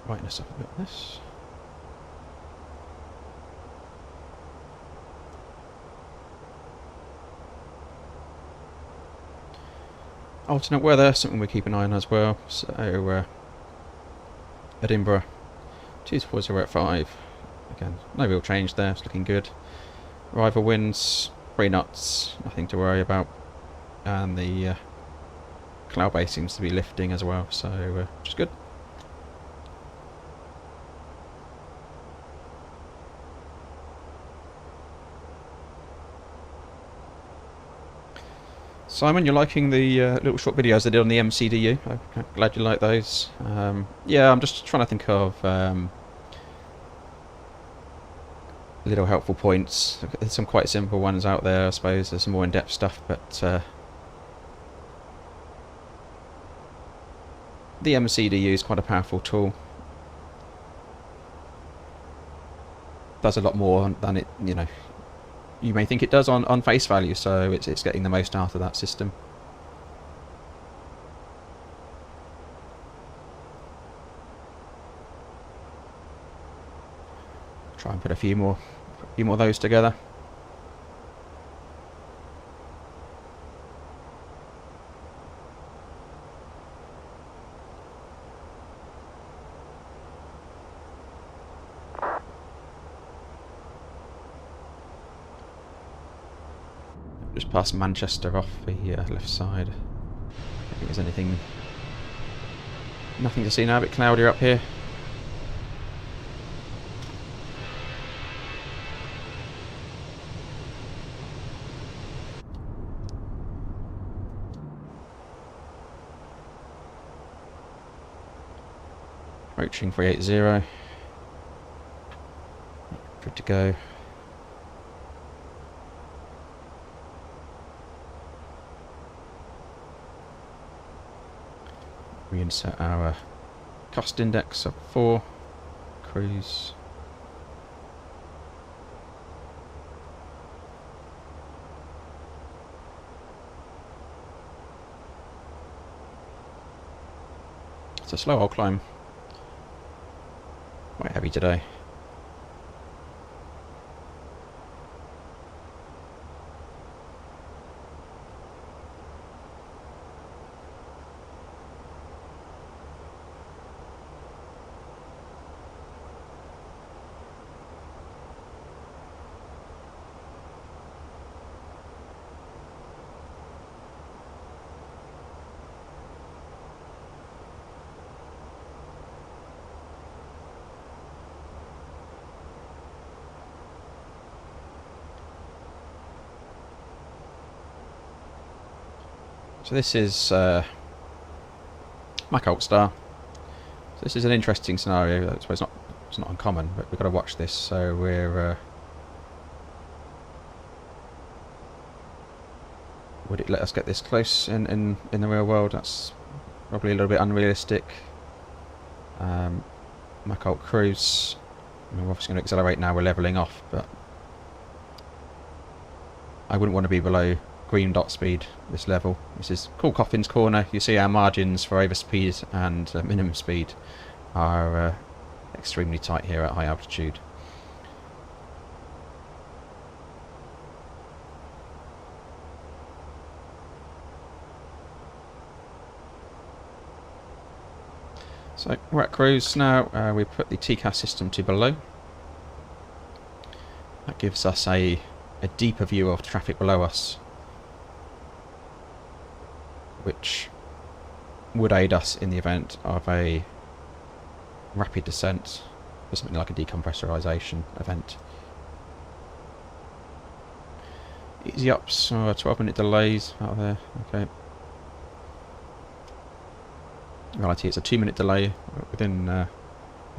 Brighten us up a bit with this. Alternate weather, something we keep an eye on as well. So Edinburgh 24085. Again, no real change there, it's looking good. Arrival winds, 3 knots, nothing to worry about. And the cloud base seems to be lifting as well, so which is good. Simon, you're liking the little short videos I did on the MCDU? I'm glad you like those. Yeah, I'm just trying to think of little helpful points. There's some quite simple ones out there, I suppose. There's some more in-depth stuff, but the MCDU is quite a powerful tool. Does a lot more than it, you may think it does on face value, so it's getting the most out of that system. Try and put a few more of those together. Just past Manchester off the left side. I think there's nothing to see now, a bit cloudier up here. Approaching 380. Good to go. We insert our cost index of 4, cruise. It's a slow old climb. Quite heavy today. So this is my Colt Star. So this is an interesting scenario. I suppose not It's not uncommon, but we've got to watch this, so we're... would it let us get this close in the real world? That's probably a little bit unrealistic. Mach alt cruise. I mean, we're obviously going to accelerate now, we're levelling off, but I wouldn't want to be below green dot speed this level. This is Cool Coffin's Corner. You see our margins for overspeed and minimum speed are extremely tight here at high altitude. So we're at cruise now. We put the TCAS system to below. That gives us a deeper view of traffic below us, which would aid us in the event of a rapid descent or something like a decompressurization event. Easy ups, 12-minute delays out there. Okay. In reality, it's a 2-minute delay. Within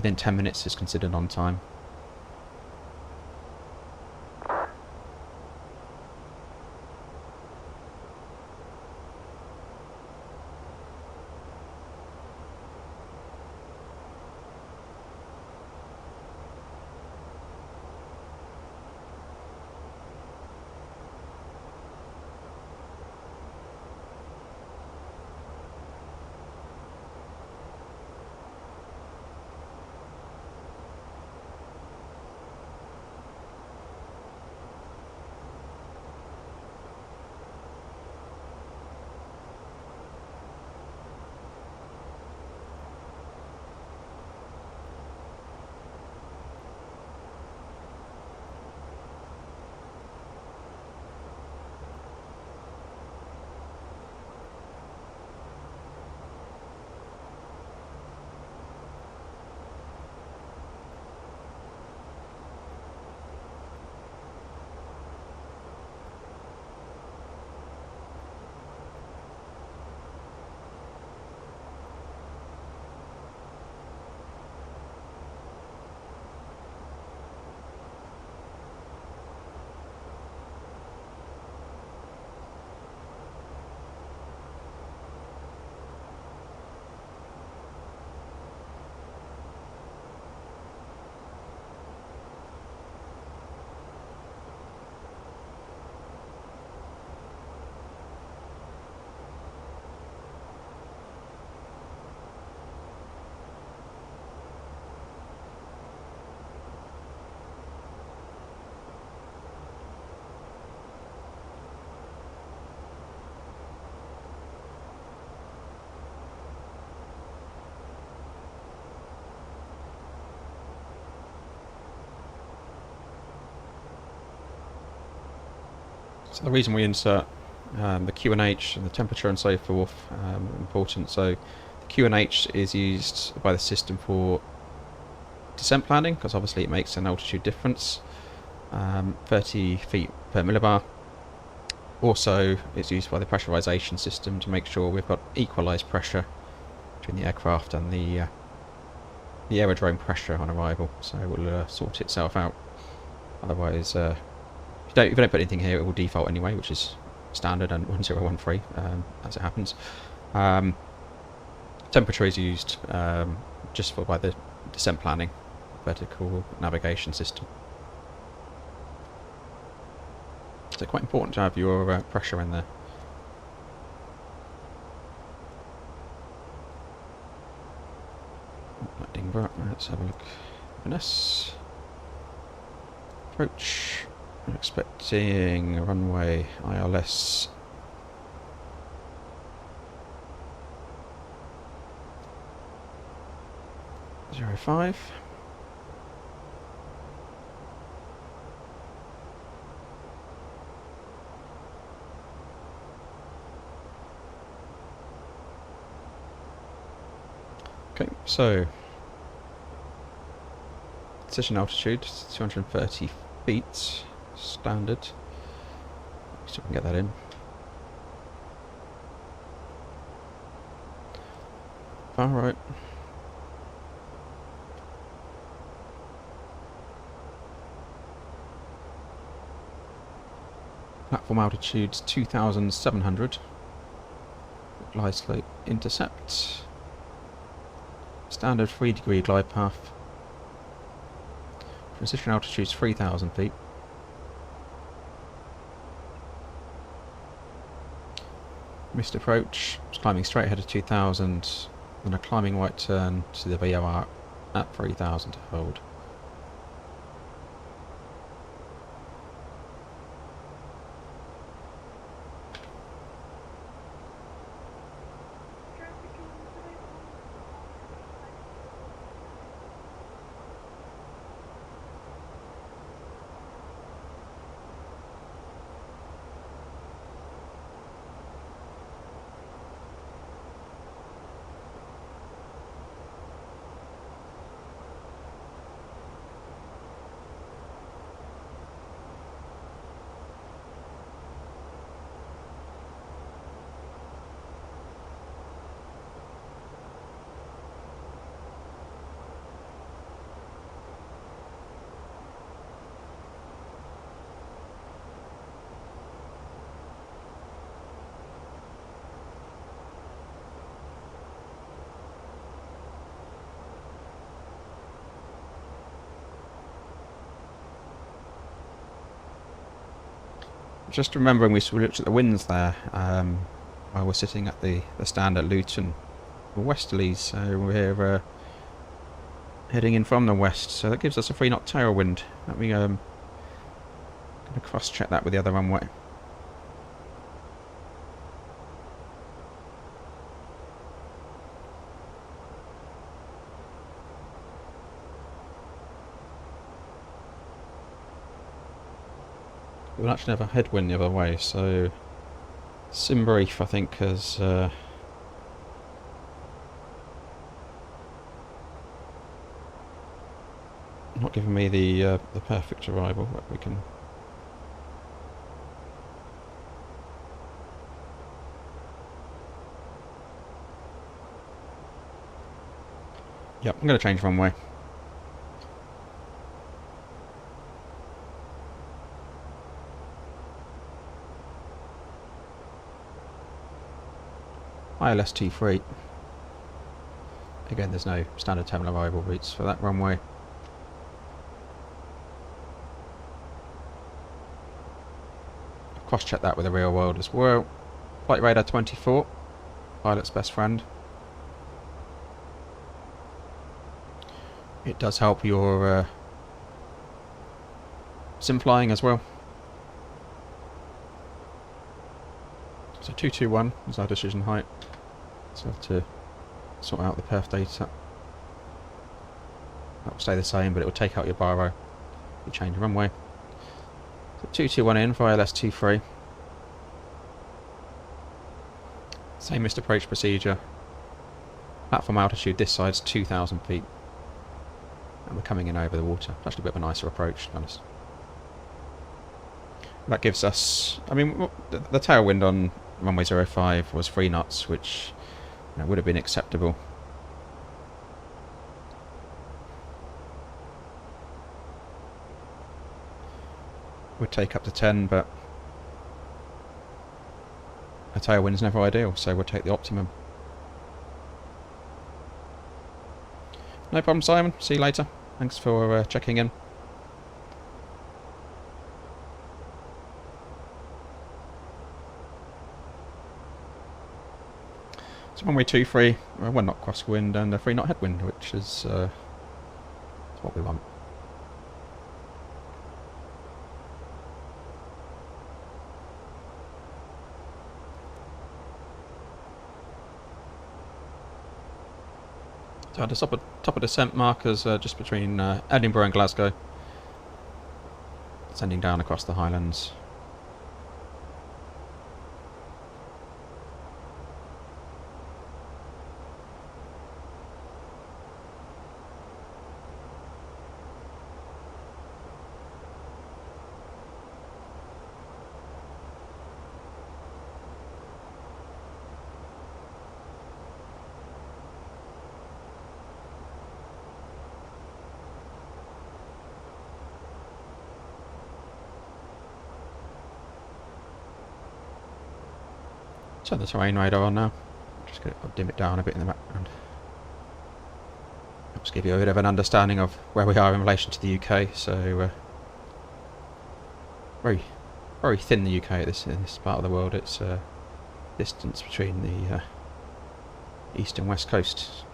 10 minutes is considered on time. So the reason we insert the QNH and the temperature and so forth, important. So the QNH is used by the system for descent planning, because obviously it makes an altitude difference, 30 feet per millibar. Also, it's used by the pressurization system to make sure we've got equalized pressure between the aircraft and the aerodrome pressure on arrival, so it will sort itself out. Otherwise, if you don't put anything here, it will default anyway, which is standard and 1013 as it happens. Temperature is used just by the descent planning, vertical navigation system. So quite important to have your pressure in there. Edinburgh, let's have a look. Inverness. Approach. I'm expecting runway ILS 05. Okay, so decision altitude 230 feet. Standard. See if we can get that in. Far right. Platform altitude's 2,700. Glide slope intercept. Standard 3-degree glide path. Transition altitude's 3,000 feet. Missed approach. It's climbing straight ahead of 2,000. Then a climbing right turn to the VOR at 3,000 to hold. Just remembering we looked at the winds there while we're sitting at the stand at Luton. Westerlies, so we're heading in from the west, so that gives us a 3-knot tailwind. Let me going to cross-check that with the other runway. We'll actually have a headwind the other way, so sim brief I think has not given me the perfect arrival, but we can. Yep, I'm going to change runway. ILS T3. Again, there's no standard terminal arrival routes for that runway. Cross-check that with the real world as well. Flight radar 24, pilot's best friend. It does help your sim flying as well. So 221 is our decision height. So I have to sort out the perf data. That will stay the same, but it will take out your biro. You change the runway. So 221 in for ILS T3. Same missed approach procedure. Platform altitude this side's 2,000 feet. And we're coming in over the water. It's actually a bit of a nicer approach, to be honest. That gives us, I mean, the tailwind on runway 05 was 3 knots, which would have been acceptable. Would take up to 10, but a tailwind is never ideal, so we'll take the optimum. No problem, Simon. See you later. Thanks for checking in. So runway 23, 1 knot crosswind and a 3 knot headwind, which is what we want. So at the top of descent markers just between Edinburgh and Glasgow, descending down across the Highlands. Turn the terrain radar on now. Just going to dim it down a bit in the background. Helps give you a bit of an understanding of where we are in relation to the UK. So very, very thin the UK in this part of the world. It's distance between the east and west coast.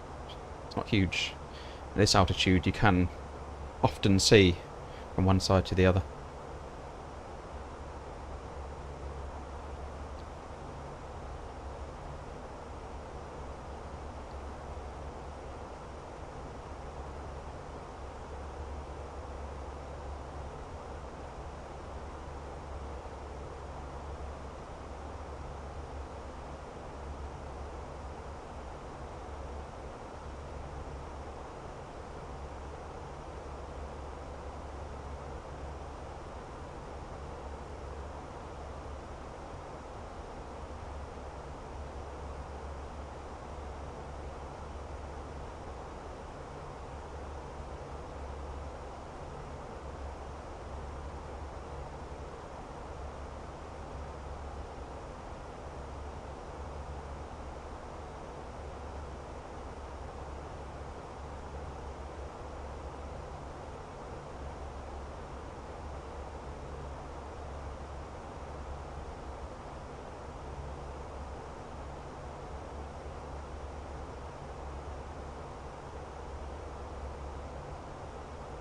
It's not huge. At this altitude, you can often see from one side to the other.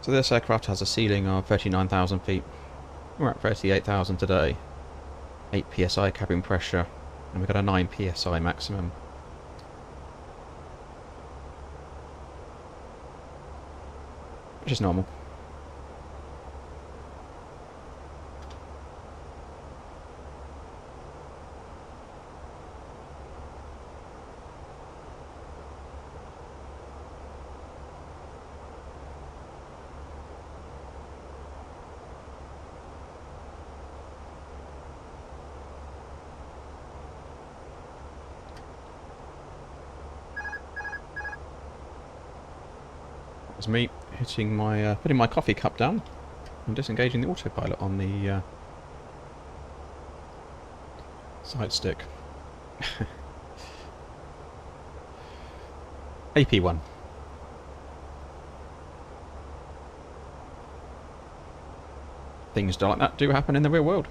So this aircraft has a ceiling of 39,000 feet. We're at 38,000 today. 8 psi cabin pressure, and we've got a 9 psi maximum. Which is normal. That was me hitting my, putting my coffee cup down and disengaging the autopilot on the side stick. AP1. Things like that do happen in the real world.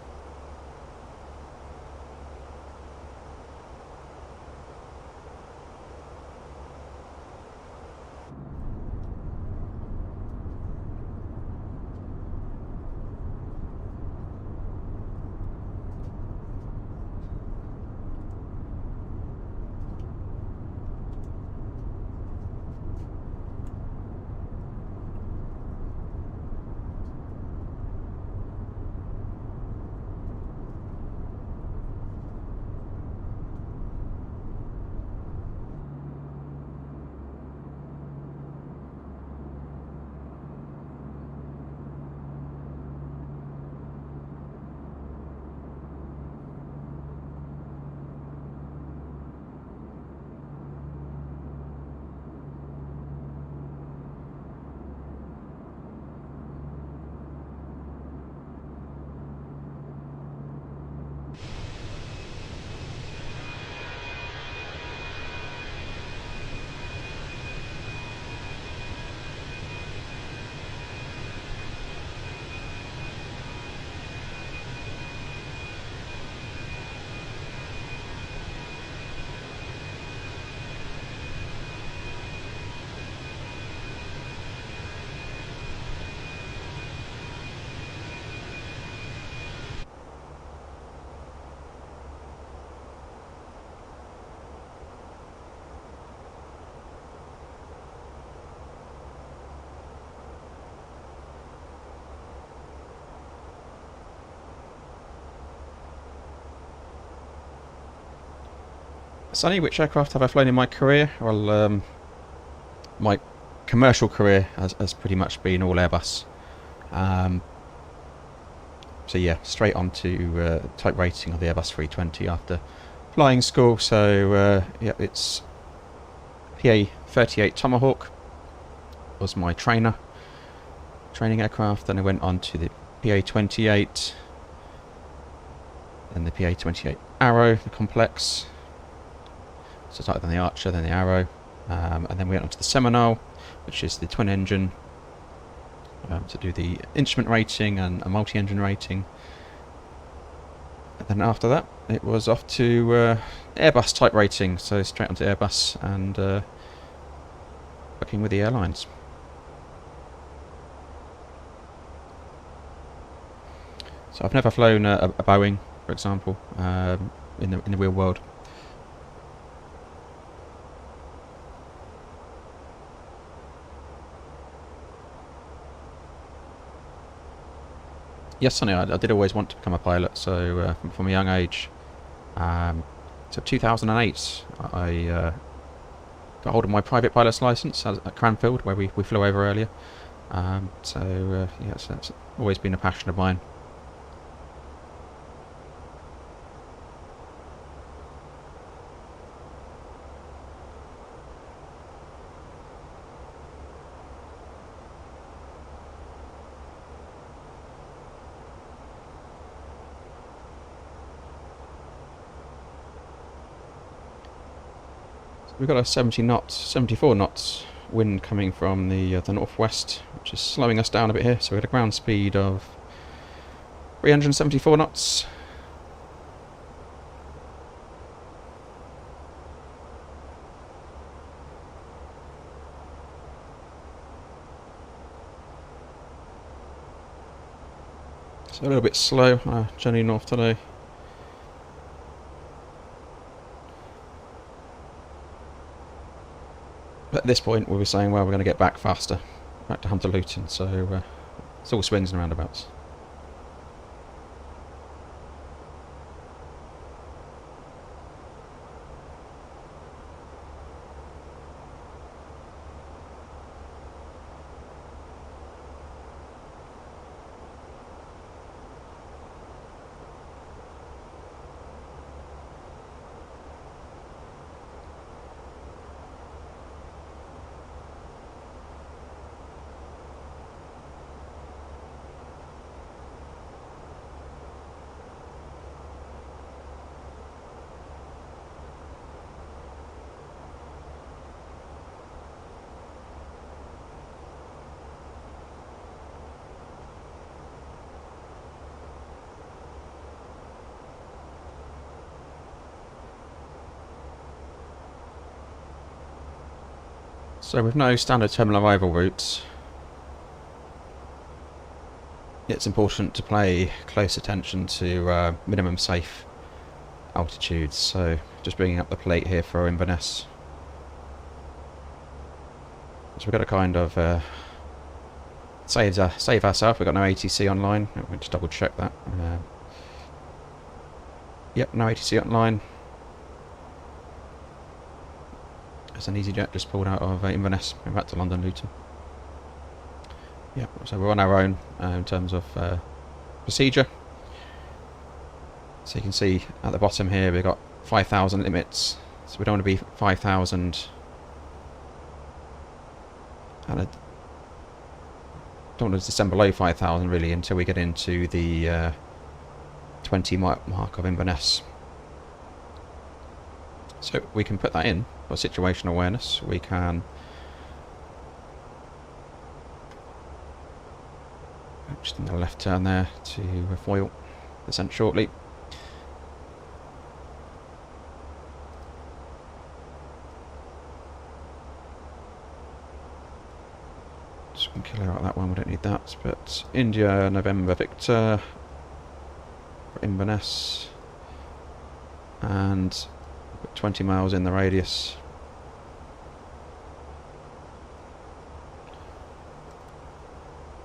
Sonny, which aircraft have I flown in my career? Well, my commercial career has pretty much been all Airbus. So yeah, straight on to type rating of the Airbus 320 after flying school. So yeah, it's PA-38 Tomahawk was my training aircraft. Then I went on to the PA-28 and the PA-28 Arrow, the complex. So started on the Archer, then the Arrow, and then we went on to the Seminole, which is the twin engine, to do the instrument rating and a multi-engine rating. And then after that, it was off to Airbus type rating, so straight onto Airbus and working with the airlines. So I've never flown a Boeing, for example, in the real world. Yes, Sonny, I did always want to become a pilot, so from a young age. So 2008, I got hold of my private pilot's license at Cranfield, where we flew over earlier. Yes, that's always been a passion of mine. We've got a 74 knots wind coming from the northwest, which is slowing us down a bit here. So we had a ground speed of 374 knots. So a little bit slow on our journey north today. But at this point we'll be saying, well, we're going to get back faster, back to London Luton, so it's all swings and roundabouts. So with no standard terminal arrival routes, it's important to pay close attention to minimum safe altitudes. So just bringing up the plate here for Inverness. So we've got to kind of save ourselves. We've got no ATC online. Let me just double check that. Yep, no ATC online. There's an EasyJet just pulled out of Inverness. We're back to London Luton. Yep, so we're on our own in terms of procedure. So you can see at the bottom here we've got 5,000 limits. So we don't want to be 5,000. And I don't want to descend below 5,000 really until we get into the 20 mark of Inverness. So we can put that in for situational awareness. We can just in the left turn there to foil, descent shortly. Just clear out that one, we don't need that. But India, November, Victor, for Inverness, and 20 miles in the radius.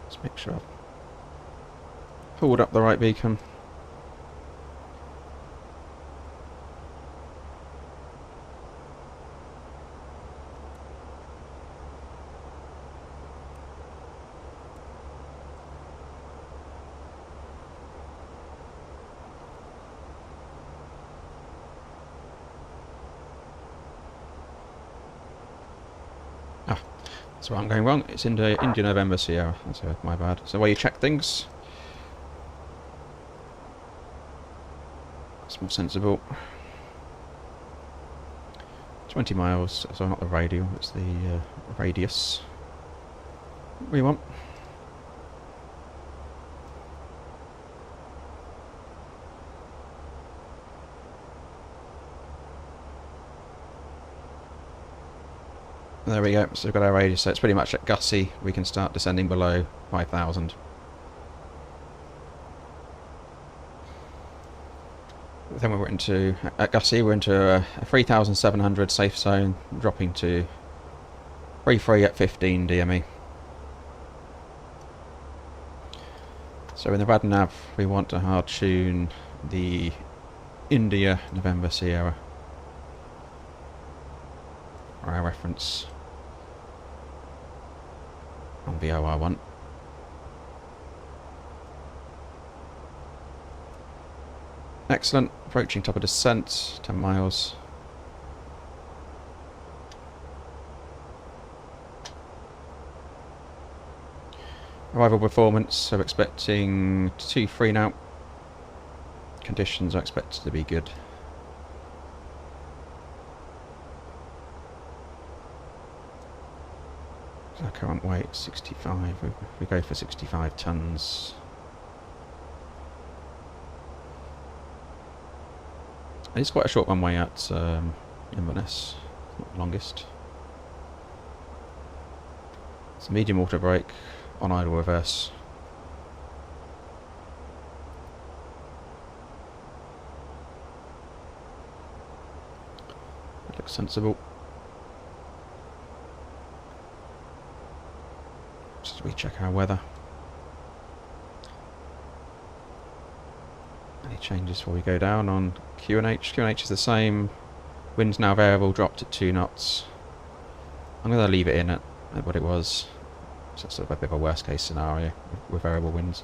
Let's make sure I've pulled up the right beacon. So I'm going wrong. It's India November Sierra. That's my bad. So where you check things, it's more sensible. 20 miles, so not the radial, it's the radius we want. There we go, so we've got our radius, so it's pretty much at Gussie we can start descending below 5,000. Then we're into, at Gussie we're into a 3,700 safe zone, dropping to free at 15 DME. So in the rad nav we want to hard tune the India November Sierra for our reference on VOR1. Excellent, approaching top of descent, 10 miles. Arrival performance, so expecting 2-3 now. Conditions are expected to be good. Our current weight 65, we go for 65 tons. It's quite a short runway at Inverness, not the longest. It's a medium auto brake on idle reverse. That looks sensible. Just recheck our weather. Any changes before we go down on QNH? QNH is the same. Wind's now variable, dropped at 2 knots. I'm going to leave it in at what it was. So it's sort of a bit of a worst case scenario with variable winds.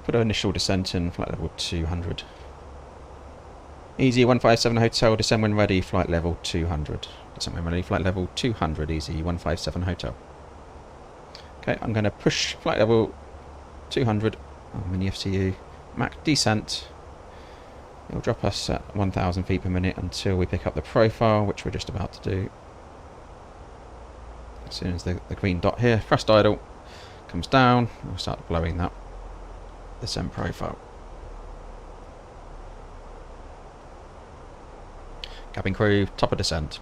Put our initial descent in flight level 200. EZY 157 Hotel, descend when ready, flight level 200. Descend when ready, flight level 200, EZY 157 Hotel. Okay, I'm going to push flight level 200 on mini FCU. Mach descent. It'll drop us at 1,000 feet per minute until we pick up the profile, which we're just about to do. As soon as the green dot here, thrust idle, comes down, we'll start blowing that descent profile. Cabin crew, top of descent.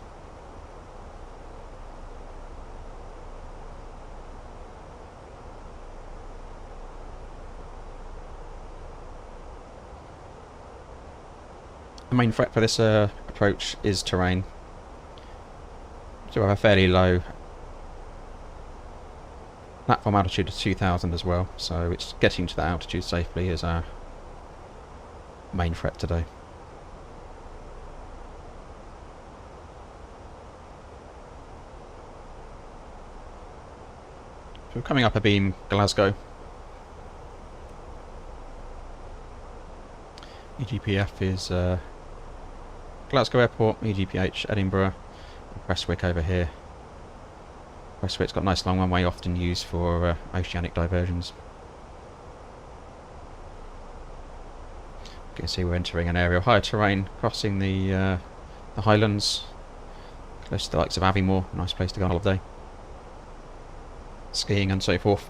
The main threat for this approach is terrain. So we have a fairly low platform altitude of 2,000 as well, so it's getting to that altitude safely is our main threat today. So we're coming up a beam, Glasgow. EGPF is Glasgow Airport, EGPH Edinburgh, and Prestwick over here. Prestwick's got a nice long runway, often used for oceanic diversions. You can see we're entering an area of higher terrain, crossing the Highlands, close to the likes of Aviemore, nice place to go on holiday. Skiing and so forth.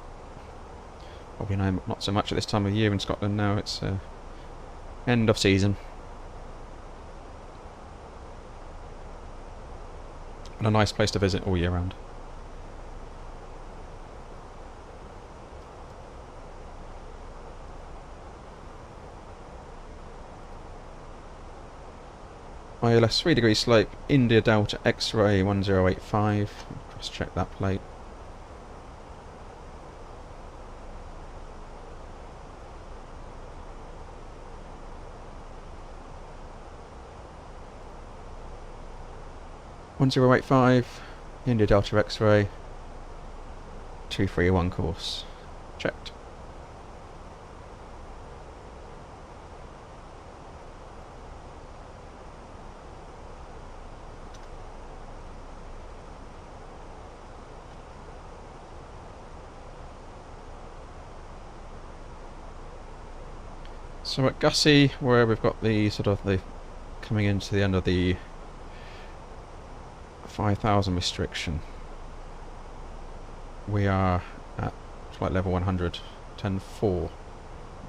Probably no, not so much at this time of year in Scotland now, it's end of season. And a nice place to visit all year round. ILS 3 degree slope, India Delta X-ray 1085. Cross check that plate. (1085) India Delta X-ray 2301 course. Checked. So at Gussie, where we've got the sort of the coming into the end of the 5,000 restriction, we are at flight level 100, 10.4.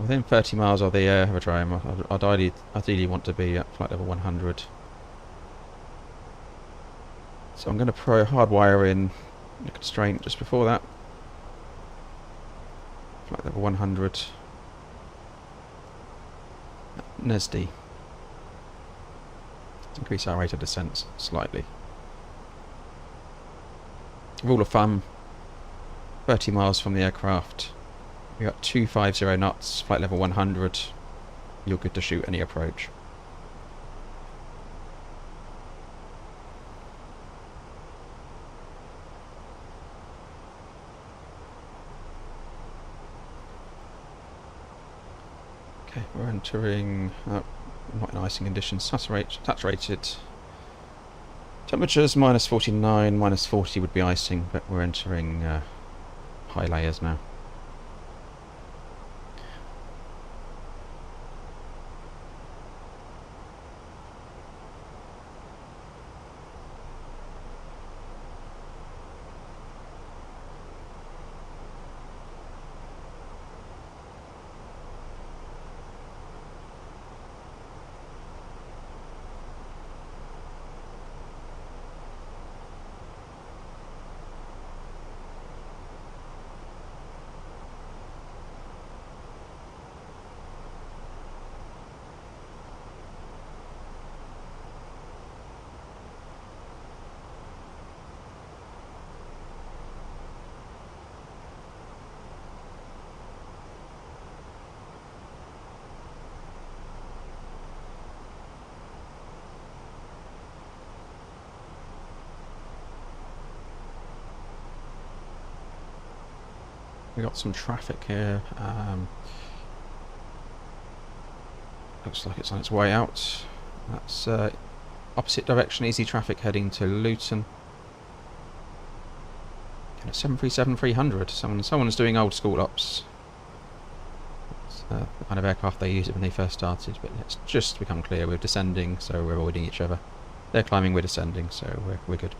Within 30 miles of the aerodrome. I'd ideally want to be at flight level 100. So I'm going to hardwire in the constraint just before that. Flight level 100. NESD. Increase our rate of descent slightly. Rule of thumb, 30 miles from the aircraft, we're at 250 knots, flight level 100, you're good to shoot any approach. Okay, we're entering, not in icing conditions, saturated. Temperatures minus 49, minus 40 would be icing, but we're entering high layers now. We got some traffic here. Looks like it's on its way out. That's opposite direction, easy traffic heading to Luton. And a 737-300. Someone's doing old school ops. It's the kind of aircraft they used when they first started, but it's just become clear we're descending, so we're avoiding each other. They're climbing, we're descending, so we're good.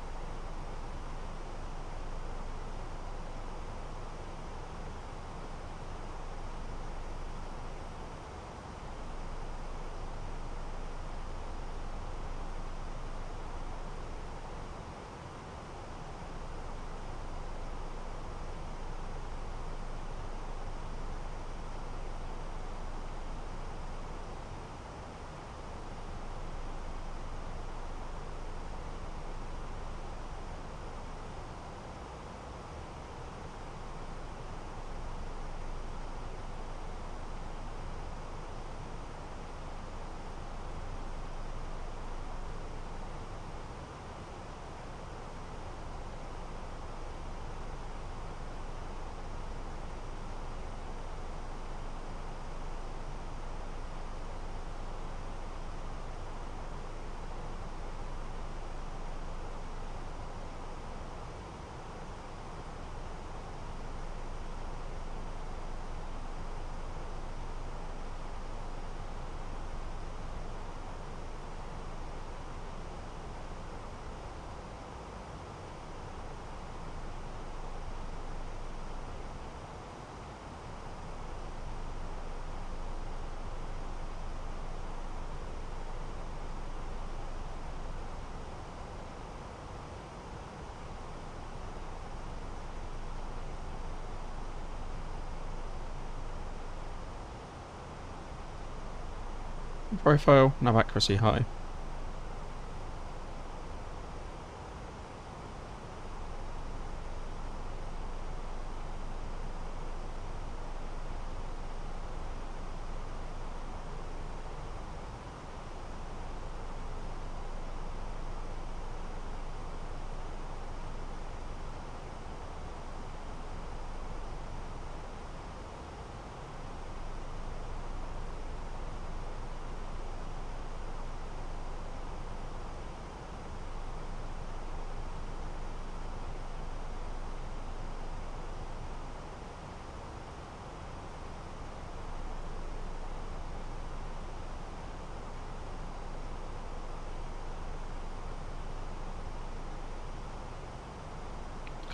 Profile, nav accuracy high.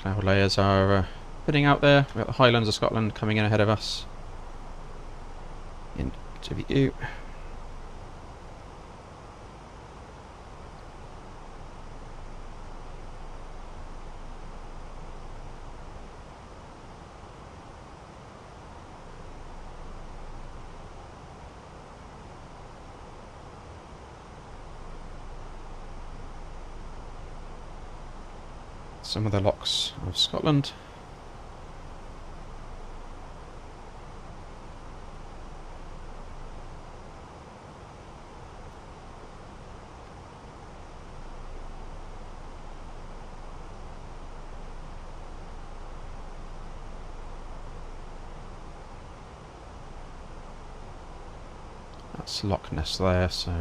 cloud layers are putting out there. We've got the Highlands of Scotland coming in ahead of us. Into view. Some of the locks of Scotland. That's Loch Ness there, so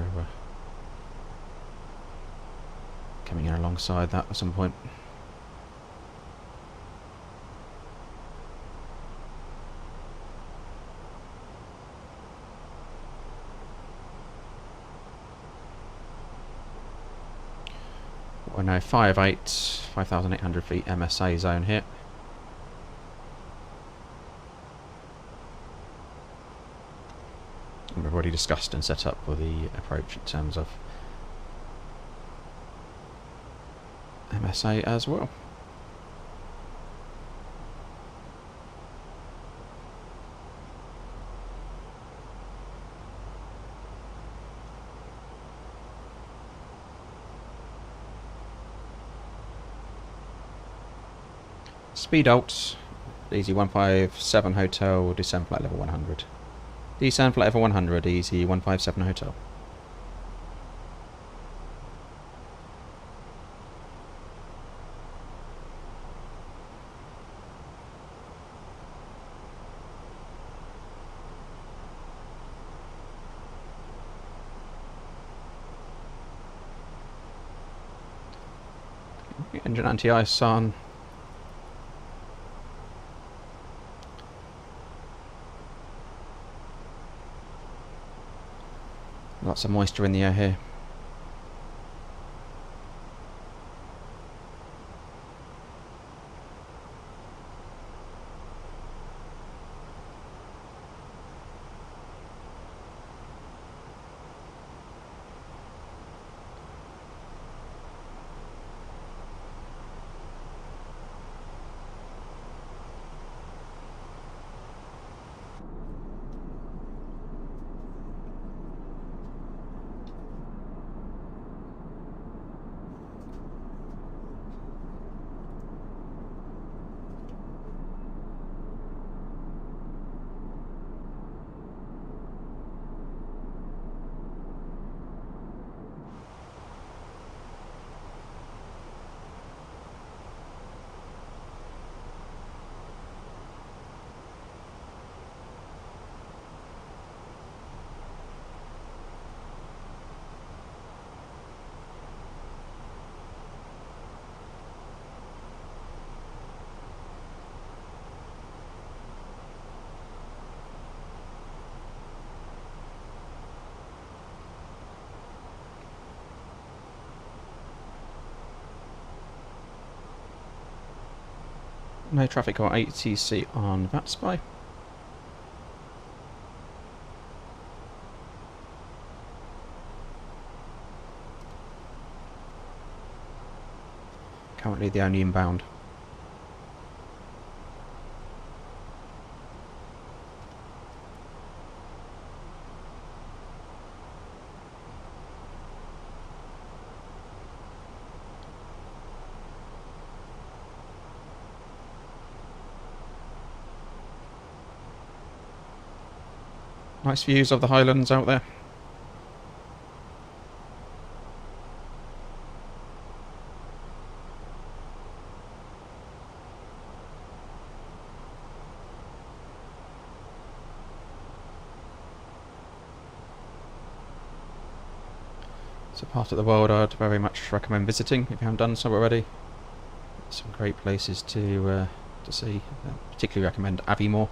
coming in alongside that at some point. We're now 5,800 feet MSA zone here. And we've already discussed and set up for the approach in terms of MSA as well. Speed alt, Easy 157 Hotel, descend flight level 100. Descend flight level 100, Easy 157 Hotel. Engine anti-ice on. Lots of moisture in the air here. No traffic or ATC on that spy. Currently the only inbound. Nice views of the Highlands out there. It's a part of the world I'd very much recommend visiting if you haven't done so already. Some great places to see. I particularly recommend Aviemore.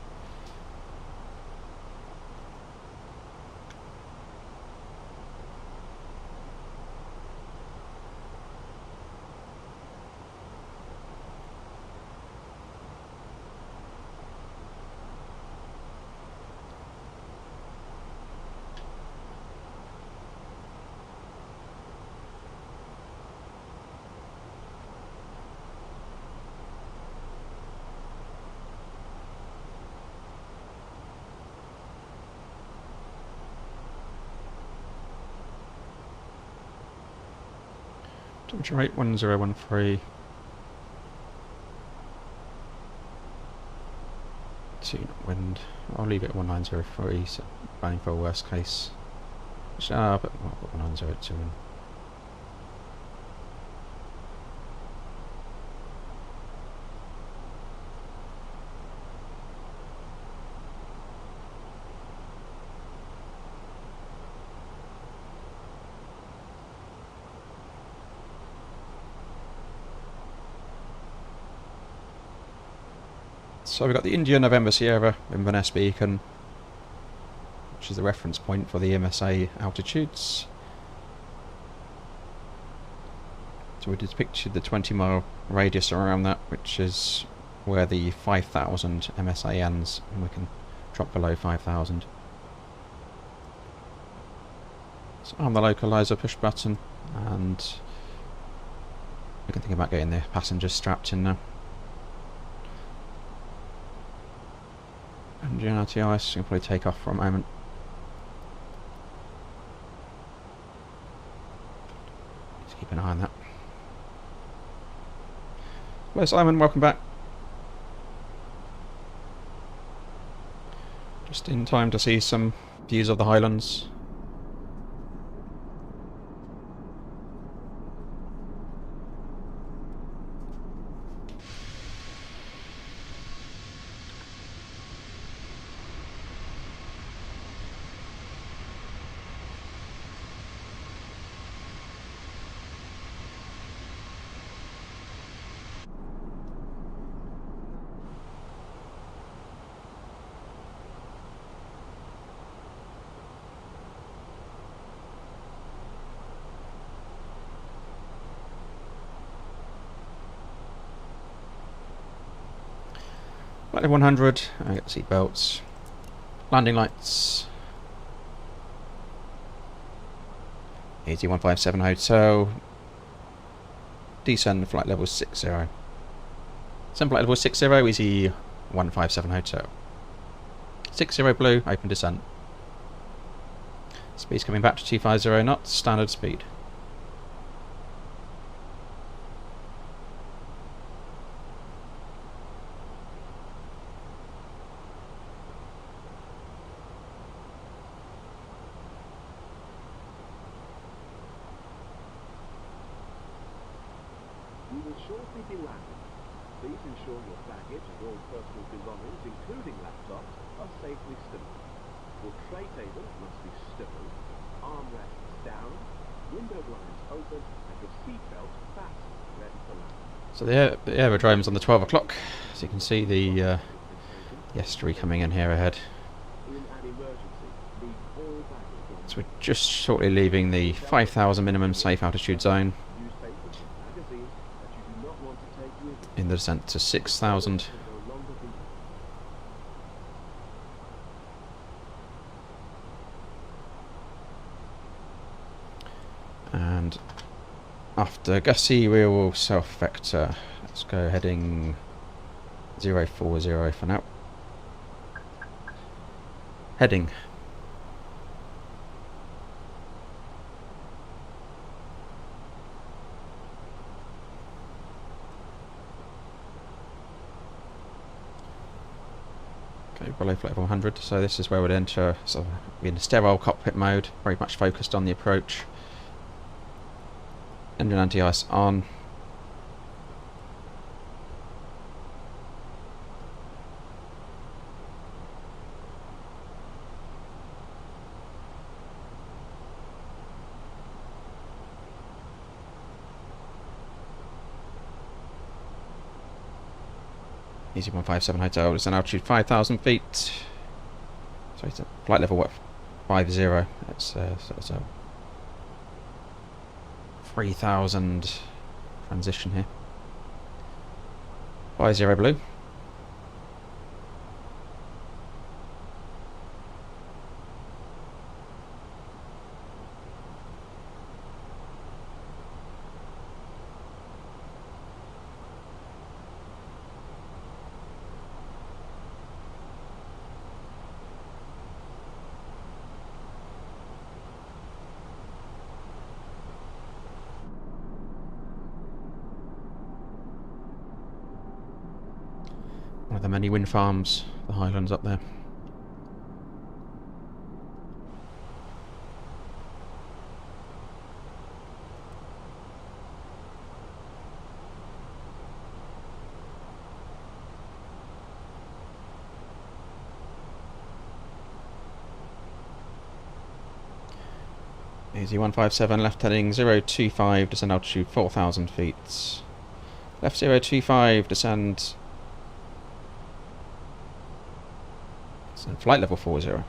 Temperature rate 1013. 2 knot wind. I'll leave it at 1903, so planning for a worst case. But I'll put 1902 in. So we've got the India November Sierra Inverness beacon, which is the reference point for the MSA altitudes. So we depicted the 20-mile radius around that, which is where the 5,000 MSA ends, and we can drop below 5,000. So on the localizer push button, and we can think about getting the passengers strapped in now. And GNRT ice, you can probably take off for a moment. Just keep an eye on that. Hello Simon, welcome back. Just in time to see some views of the Highlands. Flight level 100, I get the seat belts, landing lights, EZ157 hotel, descend flight level 60, send flight level 60, EZ157 hotel, 60 blue, open descent, speed's coming back to 250 knots, standard speed. You will shortly be landing. Please ensure your baggage and all personal belongings, including laptops, are safely stowed. Your tray table must be stowed, armrests down, window blinds open, and your seatbelt fastened, ready for landing. So the aerodrome's on the 12 o'clock, so you can see the estuary coming in here ahead. In an emergency, leave all baggage on So we're just shortly leaving the 5,000 minimum safe altitude zone newspapers, magazines that you do not want to take with you. in the descent to 6,000. Will no longer be And after Gussie we will self-vector. Let's go heading 040 for now. Heading. Okay, below flight level 100, so this is where we'd enter, so we're in sterile cockpit mode, very much focused on the approach. Engine anti-ice on. EZ157 hotel is an altitude 5,000 feet. So it's a flight level what? 50. It's a 3,000 transition here. 50 blue. of the many wind farms, the Highlands up there. EZY157, left heading 025, descend altitude 4,000 feet. Left 025, descend flight level 40,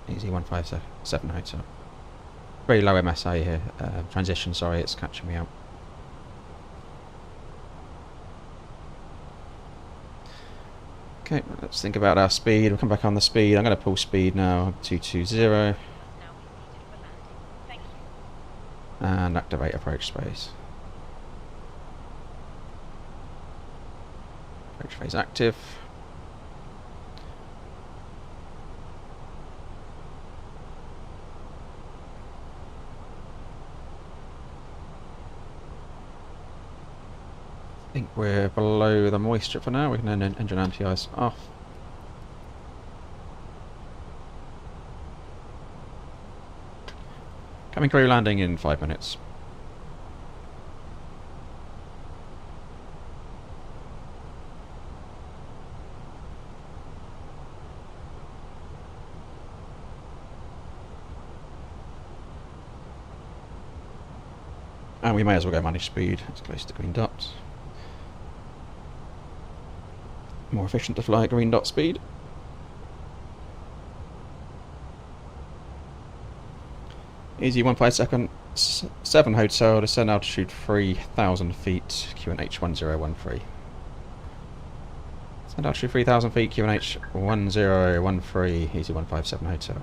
EZY157 hotel. Very low MSA here, transition, sorry, it's catching me out. Okay, let's think about our speed. We'll come back on the speed. I'm going to pull speed now, 220. And activate approach space. Approach phase active. I think we're below the moisture for now. We can end engine anti-ice off. Coming crew landing in 5 minutes. And we may as well go manage speed. It's close to green dots. More efficient to fly at green dot speed. EZY157 hotel, descend altitude 3,000 feet, QNH 1013. Descend altitude 3,000 feet, QNH 1013, EZY157 hotel.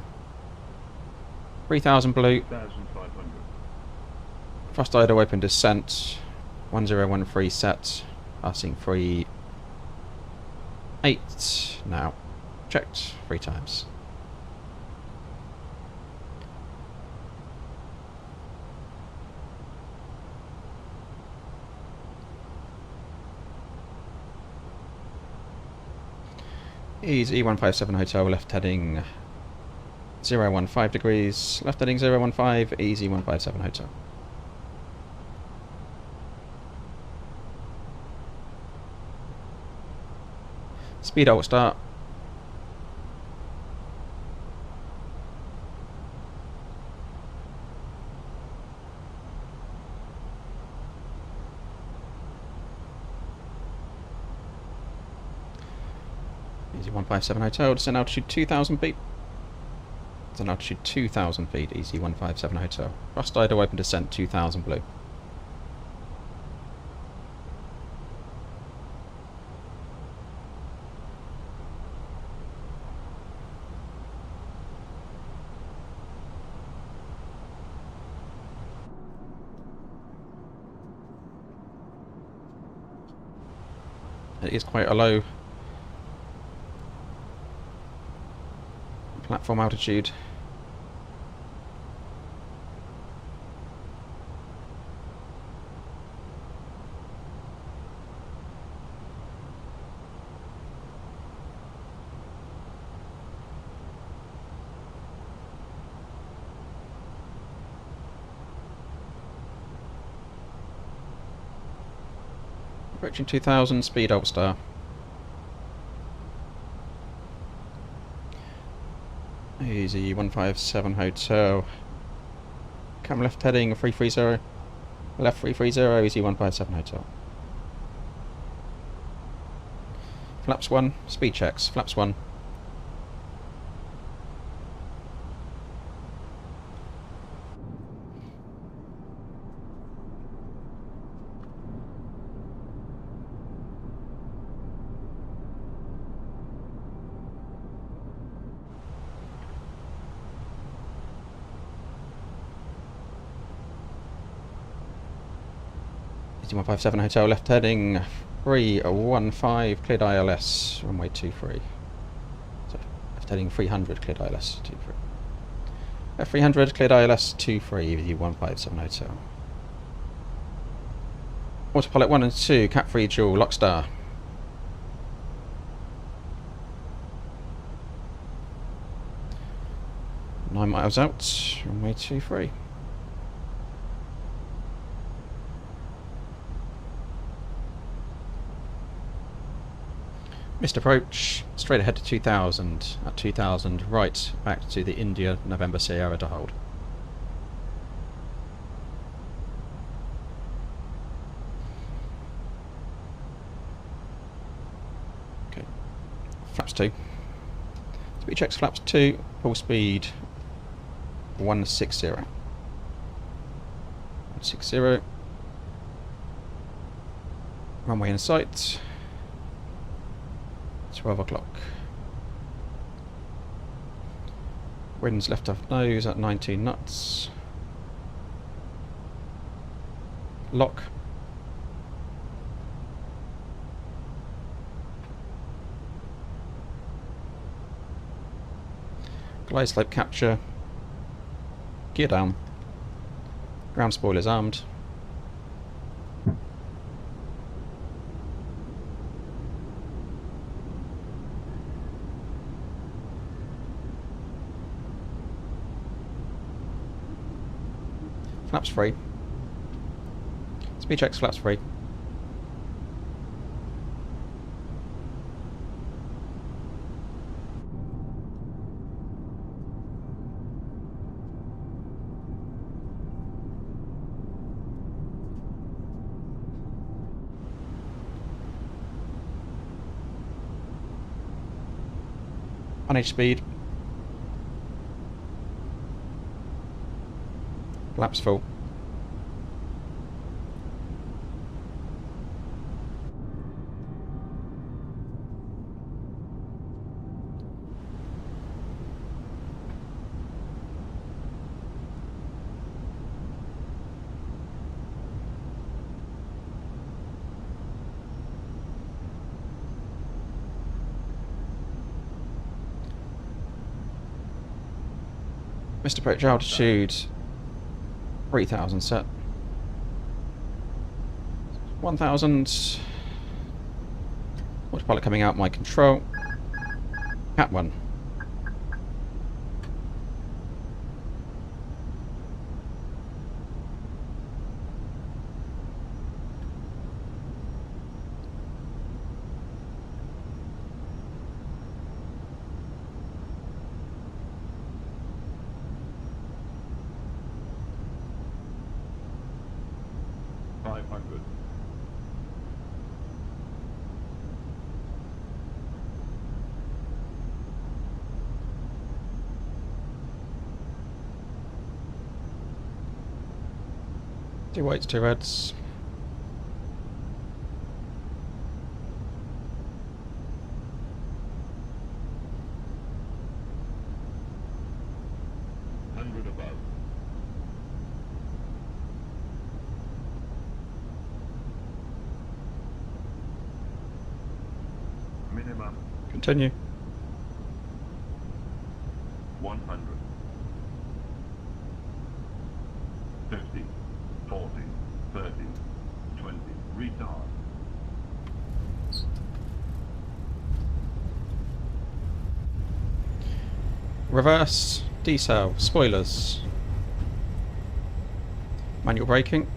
3,000 blue. 1,500. Thrust idle open descent, 1013 set, passing 38 now. Checked 3 times. EZY157 hotel, left heading 015 degrees, left heading 015, EZY157 hotel. Speed alt start. EZY157 hotel, descend altitude 2,000 feet. Descend altitude 2,000 feet, EZY157 hotel. Thrust idle open descent 2,000 blue. It is quite a low platform altitude. Approaching 2,000, speed alt star. EZY157 hotel. Come left heading 330. Left 330, EZY157 hotel. Flaps 1, speed checks. Flaps 1. EZY157 hotel, left heading 315, cleared ILS, runway 23. So, left heading 300, cleared ILS 23. F300, cleared ILS 23, EZY157 hotel. Autopilot 1 and 2, Cat 3 dual, lock star. 9 miles out, runway 23. Missed approach, straight ahead to 2000. At 2000, right back to the India November Sierra to hold. Okay, flaps 2. Speed checks flaps 2, full speed 160. 160. Runway in sight. 12 o'clock. Winds left off nose at 19 knots. Lock. Glide slope capture. Gear down. Ground spoilers armed. Flaps free. Speed checks flaps free. Manage speed. Flaps full. Missed approach altitude 3000 set. 1000. Autopilot coming out my control. Cat 1. Two whites, two reds. Above. Minimum Continue. 100. 50, 40, 30, 20. Retard. Reverse, decel, spoilers. Manual braking.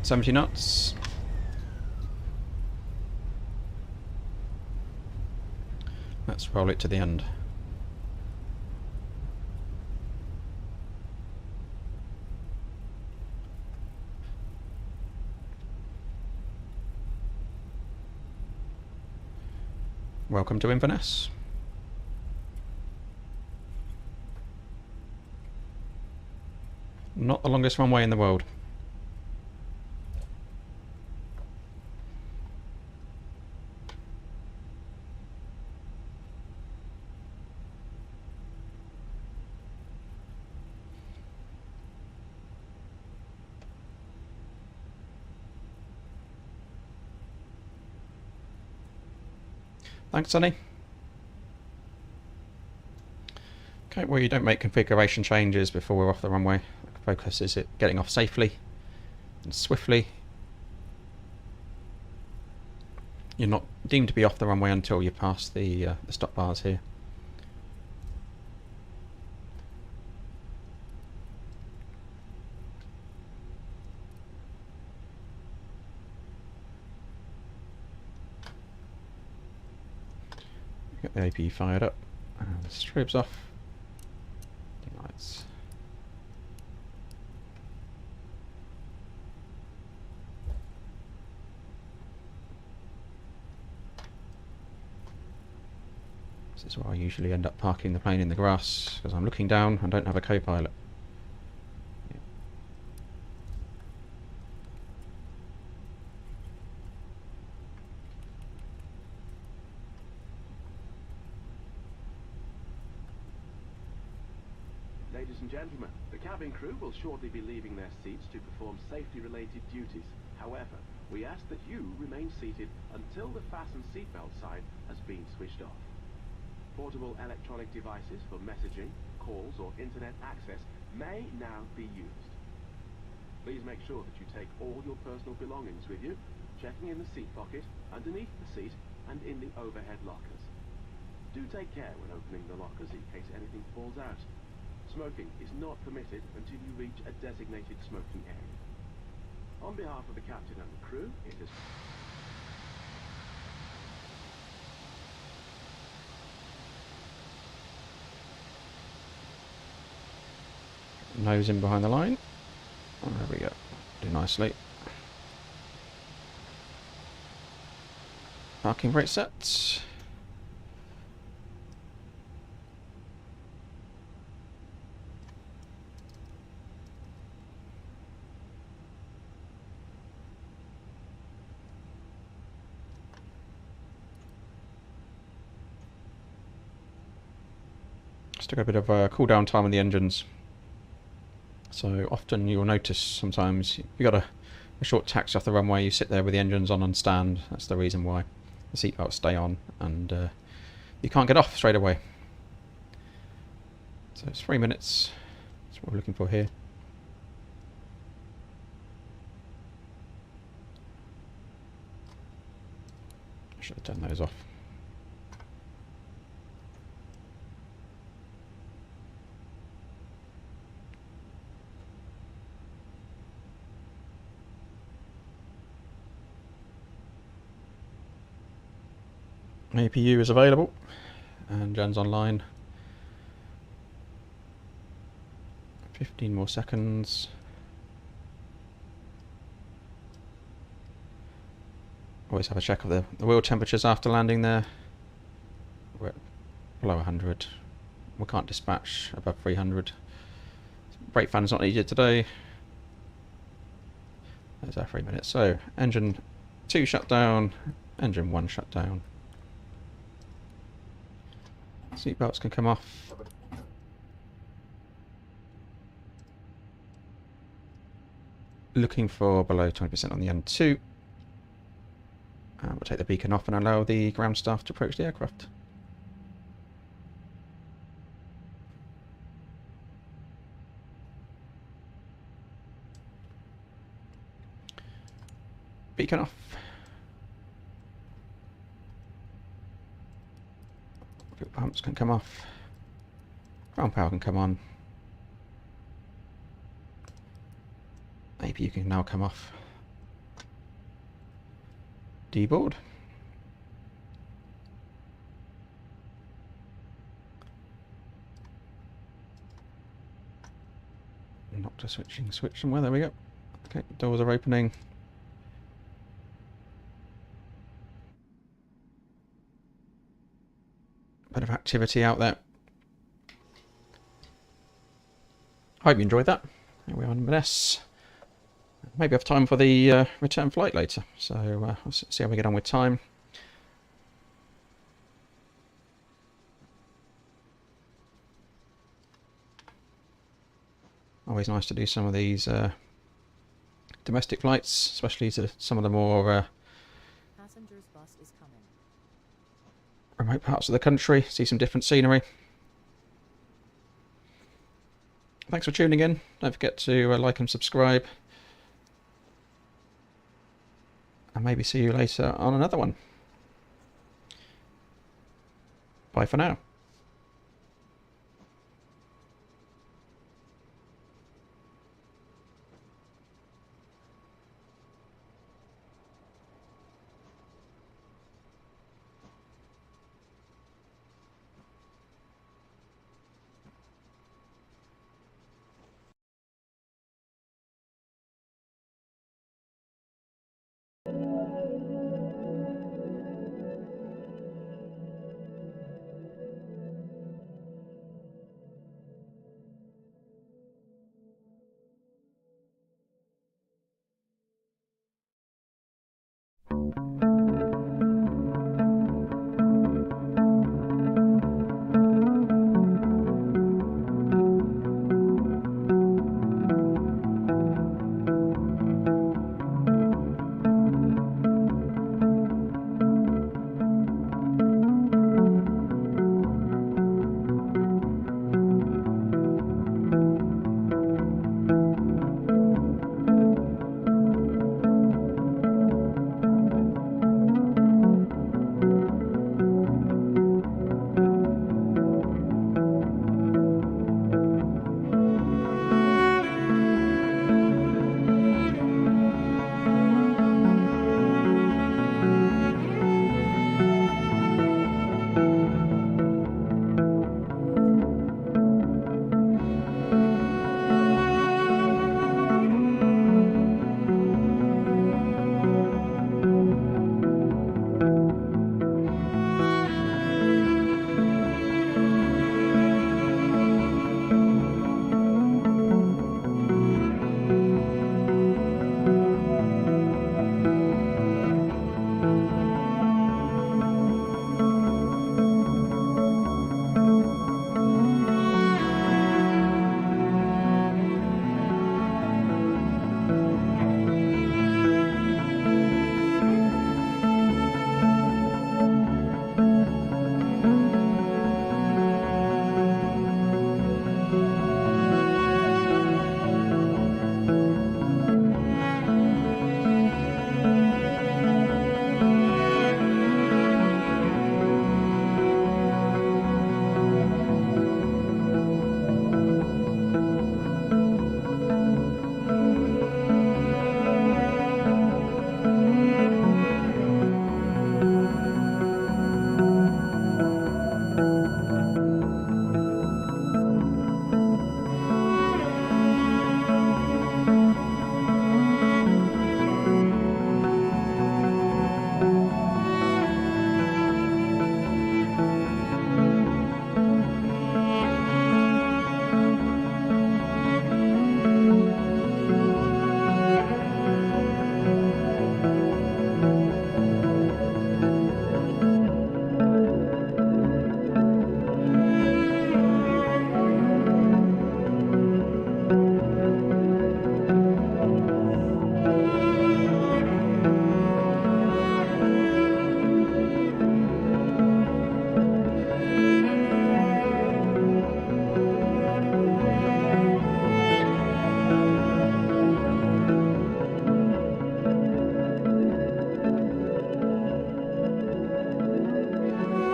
70 knots. Let's roll it to the end. Welcome to Inverness. Not the longest runway in the world. Thanks, Sonny. Okay, well, you don't make configuration changes before we're off the runway. The focus is it getting off safely and swiftly. You're not deemed to be off the runway until you pass the stop bars here. Get the APU fired up. And the strobes off. Lights. This is where I usually end up parking the plane in the grass, because I'm looking down and don't have a co-pilot. Ladies and gentlemen, the cabin crew will shortly be leaving their seats to perform safety-related duties. However, we ask that you remain seated until the fasten seatbelt sign has been switched off. Portable electronic devices for messaging, calls or internet access may now be used. Please make sure that you take all your personal belongings with you, checking in the seat pocket, underneath the seat and in the overhead lockers. Do take care when opening the lockers in case anything falls out. Smoking is not permitted until you reach a designated smoking area. On behalf of the captain and the crew, it is... Nose in behind the line. Oh, there we go. Do nicely. Parking brake sets. Just took a bit of cool down time on the engines. So often you'll notice sometimes if you've got a short taxi off the runway, you sit there with the engines on and stand. That's the reason why the seatbelts stay on and you can't get off straight away. So it's 3 minutes. That's what we're looking for here. I should have turned those off. APU is available and Jan's online. 15 more seconds. Always have a check of the wheel temperatures after landing there. We're at below 100. We can't dispatch above 300. Brake fan's not needed today. There's our 3 minutes. So engine 2 shut down, engine 1 shut down. Seatbelts can come off. Looking for below 20% on the N2. We'll take the beacon off and allow the ground staff to approach the aircraft. Beacon off. Fuel pumps can come off. Ground power can come on. APU can now come off. D-board. Not to switching switch somewhere, there we go. Okay, doors are opening. Bit of activity out there. Hope you enjoyed that. Here we are in Inverness. Maybe have time for the return flight later, so we'll see how we get on with time. Always nice to do some of these domestic flights, especially to some of the more Passengers bus is coming. remote parts of the country, see some different scenery. Thanks for tuning in. Don't forget to like and subscribe. And maybe see you later on another one. Bye for now.